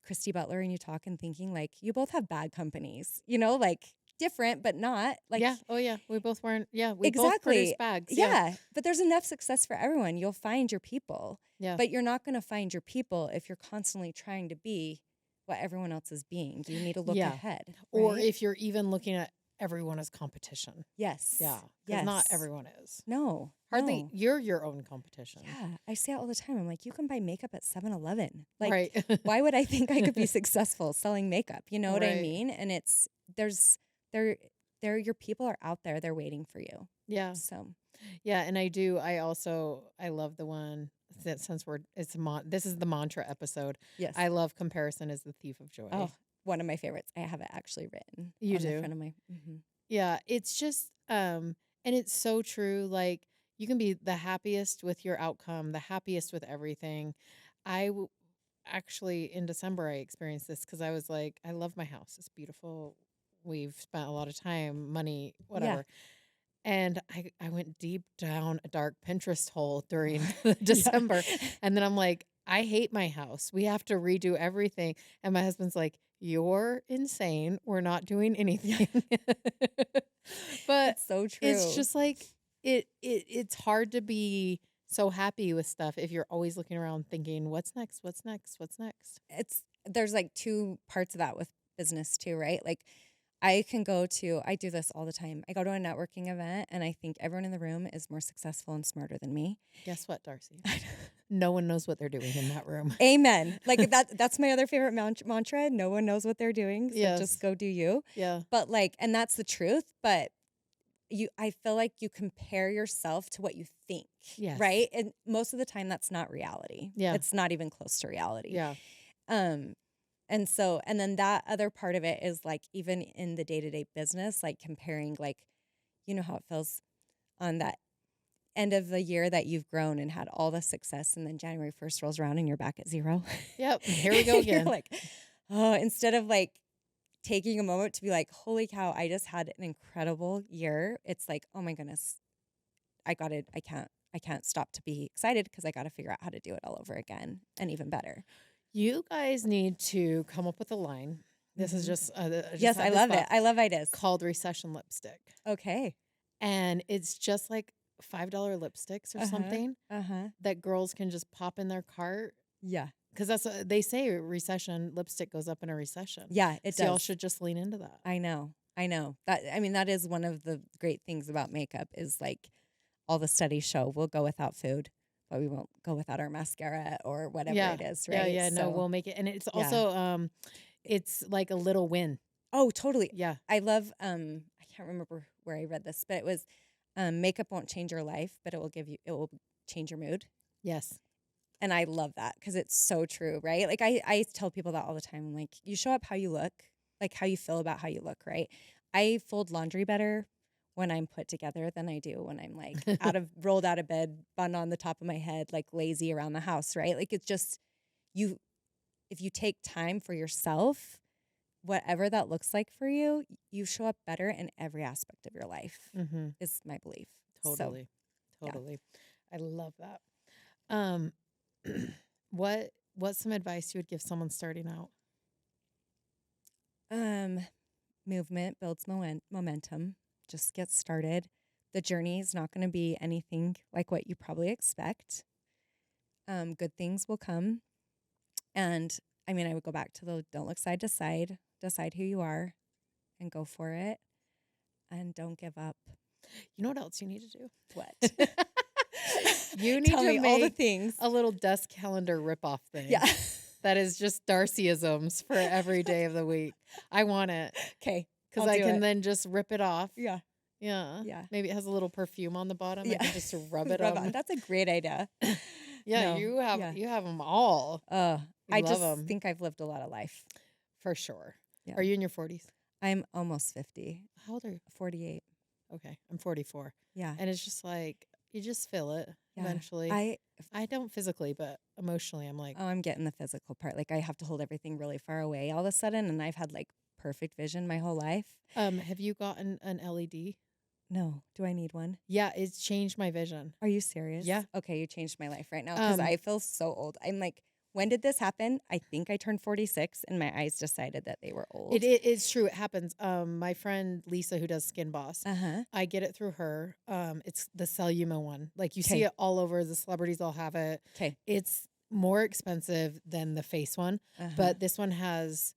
Christy Butler and you talk and thinking, like, you both have bad companies, like, different, but not. Like, yeah. Oh, yeah. We both weren't. Yeah. We exactly. both produce bags. Yeah. But there's enough success for everyone. You'll find your people. Yeah. But you're not going to find your people if you're constantly trying to be what everyone else is being. You need to look ahead. Right? Or if you're even looking at everyone as competition. Yes. Yeah. Because not everyone is. No. Hardly. No. You're your own competition. Yeah. I say it all the time. I'm like, you can buy makeup at 7-Eleven. Like, right. why would I think I could be successful selling makeup? You know what I mean? And your people are out there. They're waiting for you. Yeah. So. Yeah. And I love the one that since this is the mantra episode. Yes. I love comparison is the thief of joy. Oh, one of my favorites. I have it actually written. You on do? The front of my. Mm-hmm. Yeah. It's just, and it's so true. Like, you can be the happiest with your outcome, the happiest with everything. Actually, in December, I experienced this because I was like, I love my house. It's beautiful. We've spent a lot of time, money, whatever. Yeah. And I went deep down a dark Pinterest hole during December. And then I'm like, I hate my house. We have to redo everything. And my husband's like, you're insane. We're not doing anything. But it's so true. It's just like, it's hard to be so happy with stuff if you're always looking around thinking, what's next? What's next? What's next? There's like two parts of that with business too, right? Like, I do this all the time. I go to a networking event and I think everyone in the room is more successful and smarter than me. Guess what, Darcey? No one knows what they're doing in that room. Amen. Like, that's my other favorite mantra. No one knows what they're doing. So just go do you. Yeah. But and that's the truth. But I feel like you compare yourself to what you think. Yes. Right. And most of the time that's not reality. Yeah. It's not even close to reality. Yeah. And then that other part of it is like, even in the day-to-day business, like comparing, like, you know how it feels on that end of the year that you've grown and had all the success. And then January 1st rolls around and you're back at zero. Yep. Here we go again. You're like, oh, instead of like taking a moment to be like, holy cow, I just had an incredible year. It's like, oh my goodness, I can't stop to be excited because I got to figure out how to do it all over again and even better. You guys need to come up with a line. This is just yes, I love it. I love ideas. Called recession lipstick. Okay. And it's just like $5 lipsticks or something that girls can just pop in their cart. Yeah. Because they say recession lipstick goes up in a recession. Yeah, it does. Y'all should just lean into that. I know. That is one of the great things about makeup is like all the studies show we'll go without food, but we won't go without our mascara or whatever it is, right? Yeah, no, we'll make it. And it's also, it's like a little win. Oh, totally. Yeah. I love, I can't remember where I read this, but it was, makeup won't change your life, but it will change your mood. Yes. And I love that because it's so true, right? Like I tell people that all the time. I'm like, you show up how you look, like how you feel about how you look, right? I fold laundry better when I'm put together than I do when I'm like rolled out of bed, bun on the top of my head, like lazy around the house, right? Like it's just if you take time for yourself, whatever that looks like for you, you show up better in every aspect of your life, is my belief. Totally. So, Totally. Yeah. I love that. Um, what's some advice you would give someone starting out? Movement builds momentum. Just get started. The journey is not going to be anything like what you probably expect. Good things will come. And I mean, I would go back to the don't look side to side, decide who you are and go for it. And don't give up. You know what else you need to do? What? You need Tell to me make all the things. a little desk calendar ripoff thing. Yeah. That is just Darceyisms for every day of the week. I want it. Okay. Because I can then just rip it off. Yeah. Yeah. Yeah. Maybe it has a little perfume on the bottom. Yeah. I can just rub it Rub on. That's a great idea. Yeah, No. you have them all. I just 'em. think I've lived a lot of life. For sure. Yeah. Are you in your 40s? I'm almost 50. How old are you? 48. Okay. I'm 44. Yeah. And it's just like, you just feel it Yeah. eventually. I don't physically, but emotionally, I'm like, Oh, I'm getting the physical part. Like I have to hold everything really far away all of a sudden. And I've had like perfect vision my whole life. have you gotten an LED? No. Do I need one? Yeah, it's changed my vision. Are you serious? Yeah. Okay, you changed my life right now because I feel so old. I'm like, when did this happen? I think I turned 46 and my eyes decided that they were old. It's true. It happens. My friend Lisa, who does Skin Boss, I get it through her. It's the Celluma one. Like you see it all over. The celebrities all have it. Okay. It's more expensive than the face one, but this one has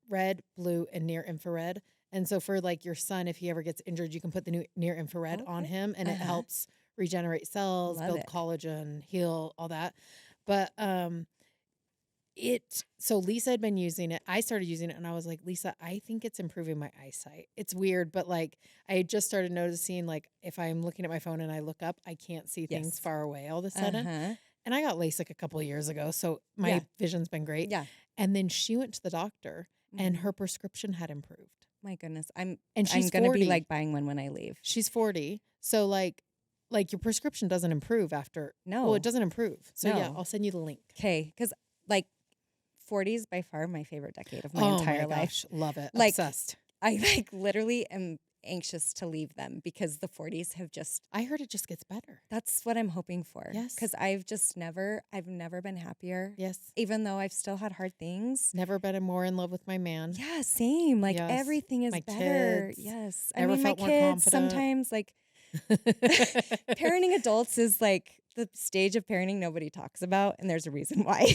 red, blue, and near infrared. And so for like your son, if he ever gets injured, you can put the new near infrared on him, and it helps regenerate cells, build collagen, heal, all that. But so Lisa had been using it. I started using it and I was like, Lisa, I think it's improving my eyesight. It's weird, but like I had just started noticing like if I'm looking at my phone and I look up, I can't see things far away all of a sudden. And I got LASIK a couple of years ago, so my vision's been great. Yeah. And then she went to the doctor and her prescription had improved. My goodness. I'm she's going to 40. be like buying one when I leave. She's 40. So like your prescription doesn't improve after. No. Well, it doesn't improve. So yeah, No. I'll send you the link. Okay. Because like 40 is by far my favorite decade of my entire life. Love it. Like, obsessed. I like literally am anxious to leave them because the 40s have just. I heard it just gets better. That's what I'm hoping for. Yes. Because I've never been happier. Yes. Even though I've still had hard things. Never been more in love with my man. Yeah, same. Like Yes. everything is My better. kids. Yes. Never I mean, my felt more kids confident. sometimes like parenting adults is like the stage of parenting nobody talks about, and there's a reason why.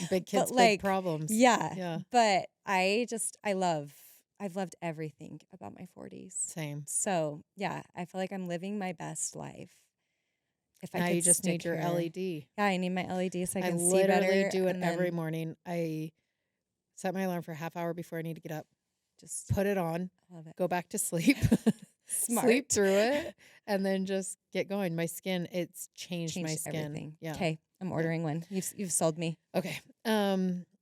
Big kids, But, like, big problems. Yeah. Yeah. But I've loved everything about my 40s. Same. So yeah, I feel like I'm living my best life. If I Now could you just need stick your here. LED. Yeah, I need my LED so I I can see literally better. do it and every then morning. I set my alarm for a half hour before I need to get up. Just Put it on. love it. Go back to sleep. Smart. Sleep through it, and then just get going. My skin, it's changed my skin. Everything. Yeah. Okay, I'm ordering one. You've sold me. Okay.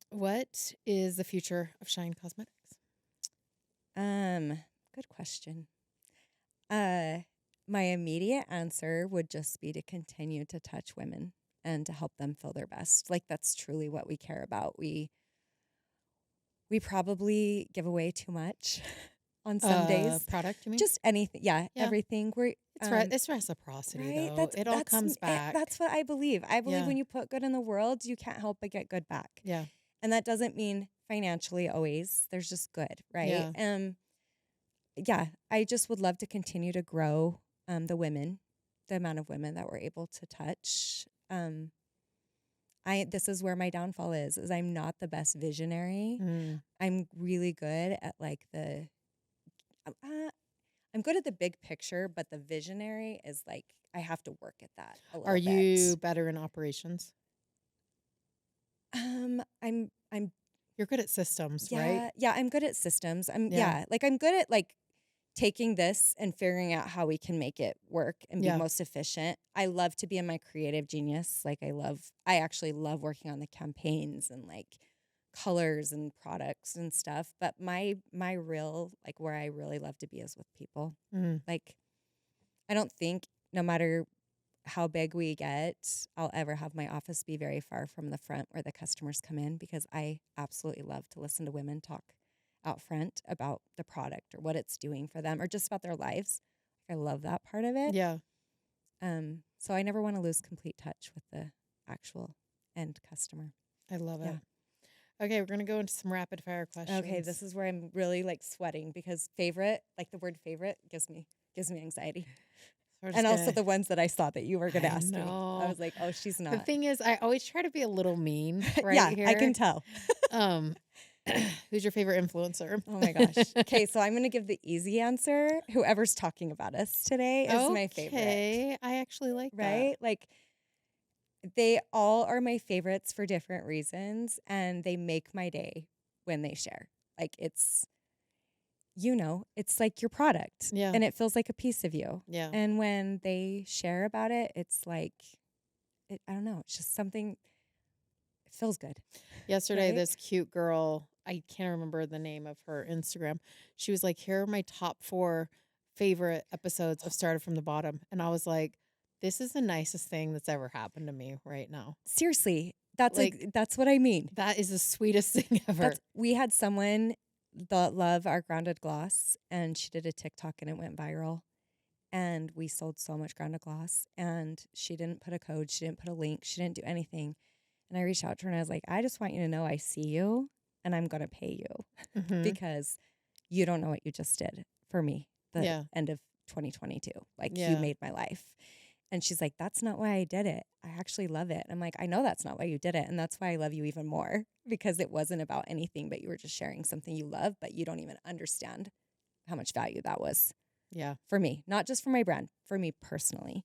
What is the future of Shine Cosmetics? Good question. My immediate answer would just be to continue to touch women and to help them feel their best. Like that's truly what we care about. We probably give away too much on some days. Product, you mean? Just anything. Yeah. Everything. It's reciprocity, right? though. It all comes back. That's what I believe. I believe Yeah. when you put good in the world, you can't help but get good back. Yeah. And that doesn't mean financially always. There's just good, right? Yeah. Yeah, I just would love to continue to grow the amount of women that we're able to touch. This is where my downfall is I'm not the best visionary. I'm really good at like I'm good at the big picture, but the visionary is like I have to work at that a little Are you bit. better in operations? I'm You're good at systems, yeah, right? Yeah, I'm good at systems. I'm Yeah. good at like taking this and figuring out how we can make it work and be Yeah. most efficient. I love to be in my creative genius. Like I actually love working on the campaigns and like colors and products and stuff. But my real, like, where I really love to be is with people. Like, I don't think no matter how big we get, I'll ever have my office be very far from the front where the customers come in, because I absolutely love to listen to women talk out front about the product or what it's doing for them or just about their lives. I love that part of it. Yeah. So I never want to lose complete touch with the actual end customer. I love it. Okay, we're going to go into some rapid fire questions. Okay, this is where I'm really like sweating, because favorite, like the word favorite gives me anxiety. And also the ones that I saw that you were going to ask me. I was like, oh, she's not. The thing is, I always try to be a little mean here. I can tell. Who's your favorite influencer? Oh my gosh. Okay, so I'm going to give the easy answer. Whoever's talking about us today is my favorite. Okay, I actually like that. Right? Like, they all are my favorites for different reasons, and they make my day when they share. Like, it's, it's like your product. Yeah. And it feels like a piece of you. Yeah. And when they share about it, it's like, I don't know, it's just something, it feels good. Yesterday, this cute girl, I can't remember the name of her Instagram. She was like, here are my top 4 favorite episodes of Started from the Bottom. And I was like, this is the nicest thing that's ever happened to me right now. Seriously. That's that's what I mean. That is the sweetest thing ever. We had someone that loved our grounded gloss, and she did a TikTok and it went viral. And we sold so much grounded gloss, and she didn't put a code. She didn't put a link. She didn't do anything. And I reached out to her and I was like, I just want you to know I see you and I'm going to pay you because you don't know what you just did for me the end of 2022. Like, you made my life. And she's like, that's not why I did it. I actually love it. I'm like, I know that's not why you did it. And that's why I love you even more, because it wasn't about anything, but you were just sharing something you love, but you don't even understand how much value that was. Yeah. For me, not just for my brand, for me personally,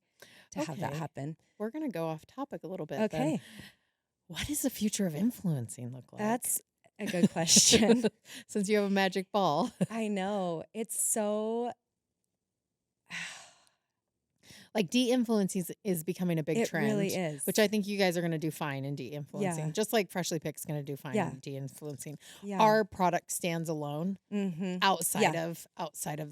to have that happen. We're going to go off topic a little bit. Okay. Then. What does the future of influencing look like? That's a good question. Since you have a magic ball. I know. It's so... Like, de-influencing is becoming a big trend. It really is. Which I think you guys are going to do fine in de-influencing. Yeah. Just like Freshly Picked's going to do fine in de-influencing. Yeah. Our product stands alone outside of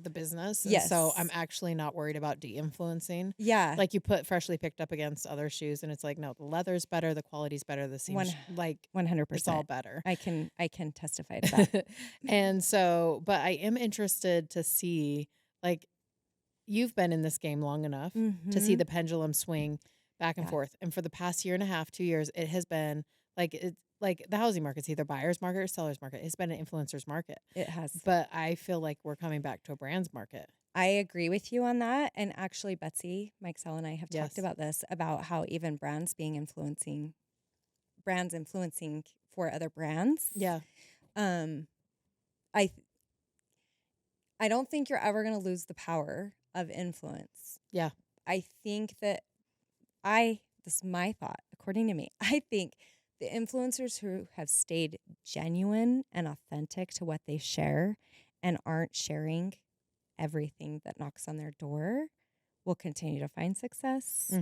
the business. And so I'm actually not worried about de-influencing. Yeah. Like, you put Freshly Picked up against other shoes and it's like, no, the leather's better, the quality's better, the seams, like 100%. It's all better. I can testify to that. And so, but I am interested to see, like, you've been in this game long enough to see the pendulum swing back and forth. And for the past 1.5 years, 2 years, it has been like the housing market's either buyer's market or seller's market. It's been an influencer's market. It has. But I feel like we're coming back to a brand's market. I agree with you on that. And actually, Betsy, Mixell, and I have talked about this, about how even brands influencing for other brands. Yeah. I don't think you're ever going to lose the power of influence. Yeah. I think that this is my thought, according to me, I think the influencers who have stayed genuine and authentic to what they share and aren't sharing everything that knocks on their door will continue to find success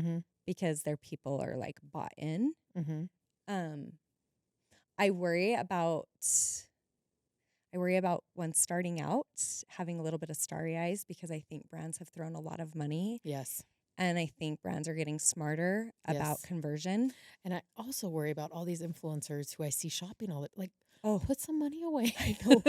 because their people are like bought in. I worry about when starting out, having a little bit of starry eyes, because I think brands have thrown a lot of money. Yes. And I think brands are getting smarter about conversion. And I also worry about all these influencers who I see shopping all the, like, put some money away. I know.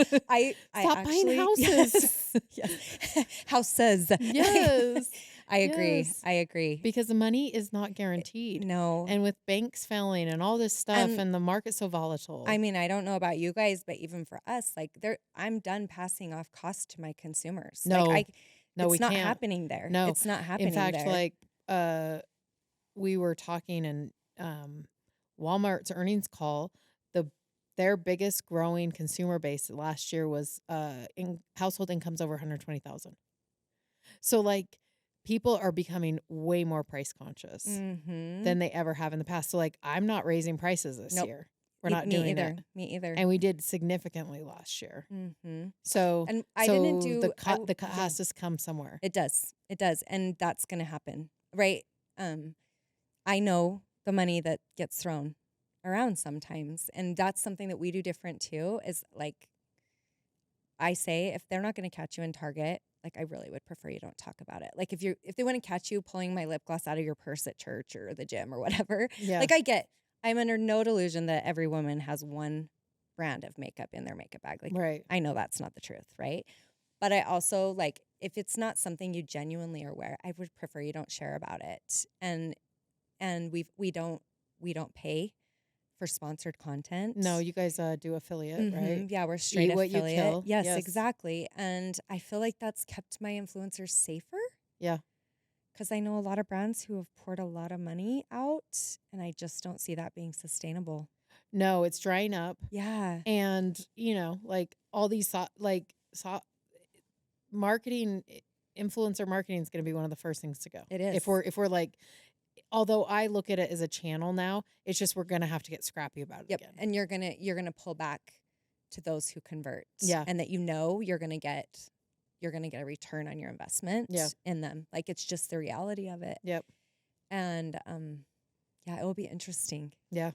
Stop buying houses. Yes. Houses. Yes. I agree. Yes. I agree. Because the money is not guaranteed. No. And with banks failing and all this stuff and the market's so volatile. I mean, I don't know about you guys, but even for us, like, I'm done passing off cost to my consumers. No. Like, no, it's not happening there. No. It's not happening there. In fact, like, we were talking in Walmart's earnings call, their biggest growing consumer base last year was in household incomes over $120,000. So, like, people are becoming way more price conscious than they ever have in the past. So, like, I'm not raising prices this year. We're not doing either. it. Me either. And we did significantly last year. So, and I didn't do the cut has to come somewhere. It does. It does. And that's going to happen. Right. I know the money that gets thrown around sometimes. And that's something that we do different too, is like, I say, if they're not going to catch you in Target, like I really would prefer you don't talk about it. Like if they want to catch you pulling my lip gloss out of your purse at church or the gym or whatever, Yeah. like I'm under no delusion that every woman has one brand of makeup in their makeup bag. Like Right. I know that's not the truth, right? But I also like, if it's not something you genuinely are aware, I would prefer you don't share about it. And we don't pay for sponsored content. No, you guys do affiliate, right? Yeah, we're straight Eat what you affiliate. kill. Yes, Yes. exactly. And I feel like that's kept my influencers safer. Yeah. Because I know a lot of brands who have poured a lot of money out, and I just don't see that being sustainable. No, it's drying up. Yeah. And, like all these marketing, influencer marketing is going to be one of the first things to go. It is. If we're like, although I look at it as a channel now, it's just we're going to have to get scrappy about it again. And you're gonna pull back to those who convert. Yeah. And that you're gonna get a return on your investment in them. Like it's just the reality of it. Yep. And yeah, it will be interesting. Yeah.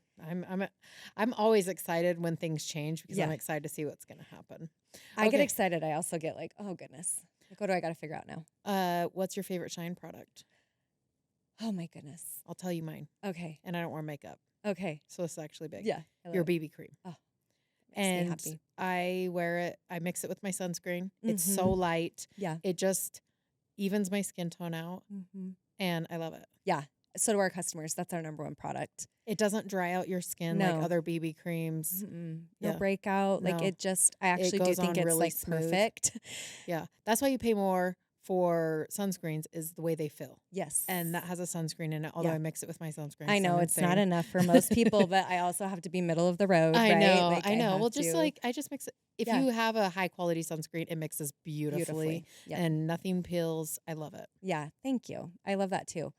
I'm always excited when things change because Yeah. I'm excited to see what's going to happen. I get Okay. excited. I also get like, oh goodness. Like what do I gotta figure out now? What's your favorite Shine product? Oh my goodness. I'll tell you mine. Okay. And I don't wear makeup, Okay. so it's actually big. Yeah. I love Your it. BB cream. Oh, makes And me happy. I wear it. I mix it with my sunscreen. It's so Mhm. light. Yeah. It just evens my skin tone out, Mm-hmm. and I love it. Yeah. So do our customers. That's our number one product. It doesn't dry out your skin No. like other BB creams. No Yeah. breakout. Like No. it just, I actually do goes think on it's really like smooth. perfect. Yeah, that's why you pay more for sunscreens is the way they fill. Yes. And that has a sunscreen in it, although Yeah. I mix it with my sunscreen. I 'cause know I'm it's not insane. enough for most people, but I also have to be middle of the road. I right? know, Like, I know. have Well, just to like I just mix it. If Yeah. you have a high quality sunscreen, it mixes beautifully. Yeah. And nothing peels. I love it. Yeah. Thank you. I love that too.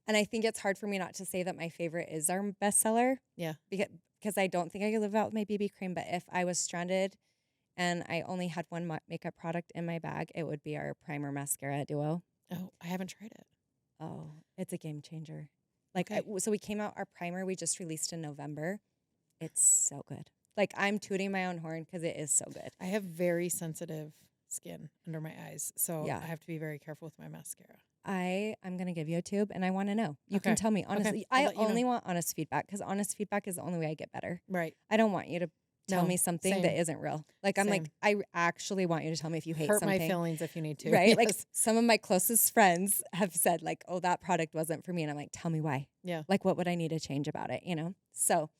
And I think it's hard for me not to say that my favorite is our bestseller. Yeah. Because I don't think I could live out with my BB cream. But if I was stranded and I only had one makeup product in my bag, it would be our primer mascara duo. Oh, I haven't tried it. Oh, it's a game changer. Like, Okay. so we came out, our primer we just released in November. It's so good. Like, I'm tooting my own horn because it is so good. I have very sensitive skin under my eyes, so Yeah. I have to be very careful with my mascara. I'm going to give you a tube and I want to know. You can Okay. tell me honestly. I'll I let you know. only want honest feedback because honest feedback is the only way I get better. Right. I don't want you to tell No, me something same. that isn't real. Like, I'm like, Same. I actually want you to tell me if you hate Hurt something. my feelings if you need to. Right? Like, Yes. some of my closest friends have said, like, oh, that product wasn't for me. And I'm like, tell me why. Yeah. Like, what would I need to change about it? You know? So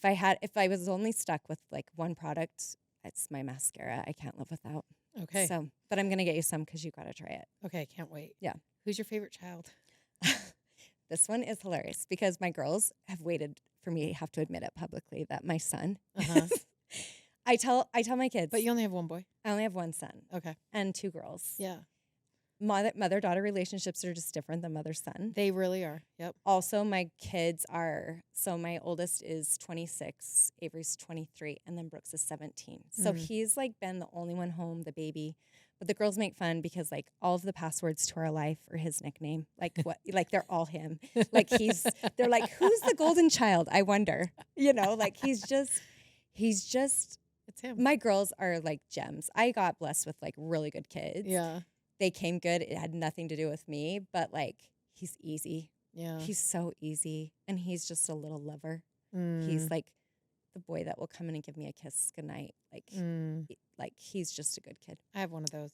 if I was only stuck with like one product, it's my mascara. I can't live without. Okay. So, but I'm going to get you some because you got to try it. Okay. Can't wait. Yeah. Who's your favorite child? This one is hilarious because my girls have waited for me to have to admit it publicly that my son. Uh-huh. I tell my kids. But you only have one boy. I only have one son Okay. and two girls. Yeah. Mother-daughter relationships are just different than mother-son. They really are. Yep. Also, my kids are, so my oldest is 26, Avery's 23, and then Brooks is 17. So he's like been the only one home, the baby. But the girls make fun because like all of the passwords to our life are his nickname. Like what? Like they're all him. Like they're like, who's the golden child? I wonder. You know, like he's just. It's him. My girls are like gems. I got blessed with like really good kids. Yeah. They came good. It had nothing to do with me, but like he's easy. Yeah. He's so easy, and he's just a little lover. Mm. He's like the boy that will come in and give me a kiss goodnight. Like, like he's just a good kid. I have one of those.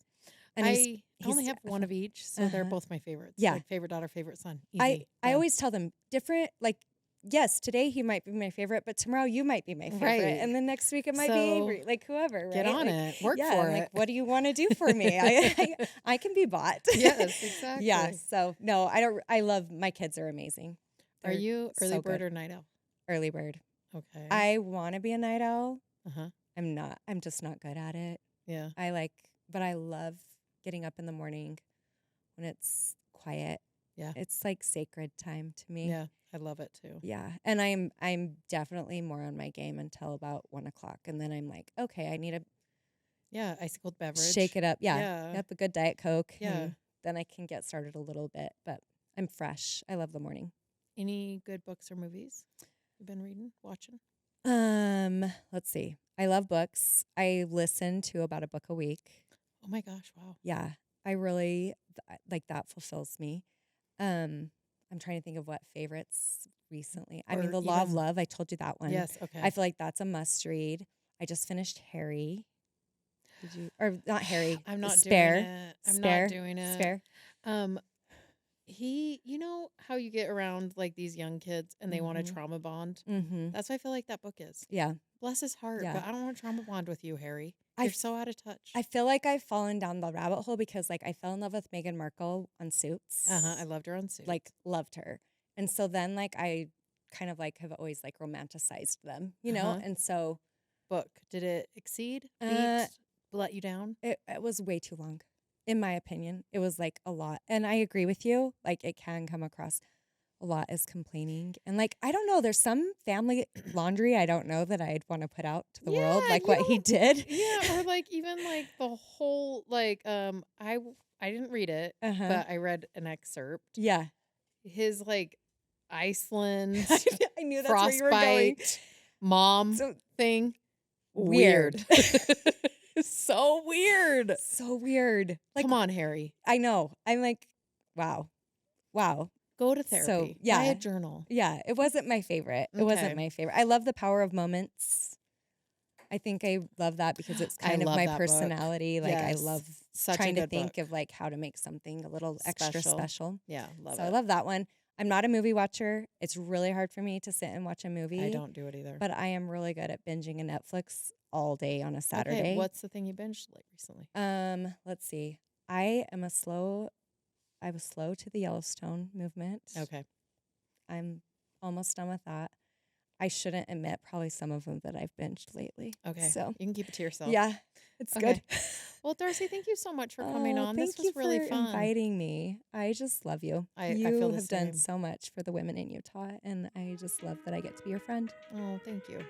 And I only have one of each, so they're Uh-huh. both my favorites. Yeah. Like favorite daughter, favorite son. Easy. I Done. always tell them different. Like, yes, today he might be my favorite, but tomorrow you might be my favorite, Right. and then next week it might be So, Avery. Like whoever, right? Get on Like, it. Work yeah, for I'm it. like, what do you want to do for me? I can be bought. Yes, exactly. Yeah. So no, I don't. I love my kids are amazing. Are They're you early so bird good. or night owl? Early bird. Okay. I want to be a night owl. Uh-huh. I'm not. I'm just not good at it. Yeah. But I love getting up in the morning when it's quiet. Yeah. It's like sacred time to me. Yeah. I love it too. Yeah. And I'm definitely more on my game until about 1:00. And then I'm like, okay, I need to Yeah. Ice cold beverage. shake it up. Yeah. Yeah. Yep, a good Diet Coke. Yeah. And then I can get started a little bit. But I'm fresh. I love the morning. Any good books or movies? you've been reading, watching? Let's see. I love books. I listen to about a book a week. Oh my gosh, wow. Yeah, I really like that fulfills me. I'm trying to think of what favorites recently. I mean, Or The Law of even- Love. I told you that one. Yes, okay. I feel like that's a must read. I just finished Harry. Did you? Or not Harry? I'm not Spare. doing it. I'm Spare. not doing it. Spare. You know how you get around like these young kids and they want a Mhm. trauma bond? Mm-hmm. That's what I feel like that book is. Yeah. Bless his heart, Yeah. but I don't want a trauma bond with you, Harry. I You're f- so out of touch. I feel like I've fallen down the rabbit hole because like I fell in love with Meghan Markle on Suits. I loved her on Suits. Like loved her. And so then like I kind of like have always like romanticized them, you know? Uh-huh. And so book. Did it exceed? Uh, Beat? Let you down? it was way too long. In my opinion, it was like a lot. And I agree with you. Like it can come across a lot as complaining. And like, I don't know, there's some family laundry I don't know that I'd want to put out to the world, like what he did. Yeah, or like even like the whole like I didn't read it, Uh-huh. but I read an excerpt. Yeah. His like Iceland I knew that's where you were going. frostbite mom So thing. weird. So weird. So weird. Like, Come on, Harry. I know. I'm like, wow. Go to therapy. yeah. Buy a journal. Yeah, it wasn't my favorite. It wasn't Okay. my favorite. I love The Power of Moments. I think I love that because it's I kind of love my that book. personality. Like I Yes. love Such trying a to good think book. of like how to make something a little extra special. Yeah, love So it. I love that one. I'm not a movie watcher. It's really hard for me to sit and watch a movie. I don't do it either. But I am really good at binging a Netflix all day on a Saturday. Okay, what's the thing you binged like recently? Let's see. I was slow to the Yellowstone movement. Okay. I'm almost done with that. I shouldn't admit probably some of them that I've binged lately. Okay. So you can keep it to yourself. yeah, it's Okay. good. Well, Darcey, thank you so much for coming on. This Thank was really you for fun. inviting me. I just love you. I You feel the have done same. so much for the women in Utah, and I just love that I get to be your friend. Oh, thank you.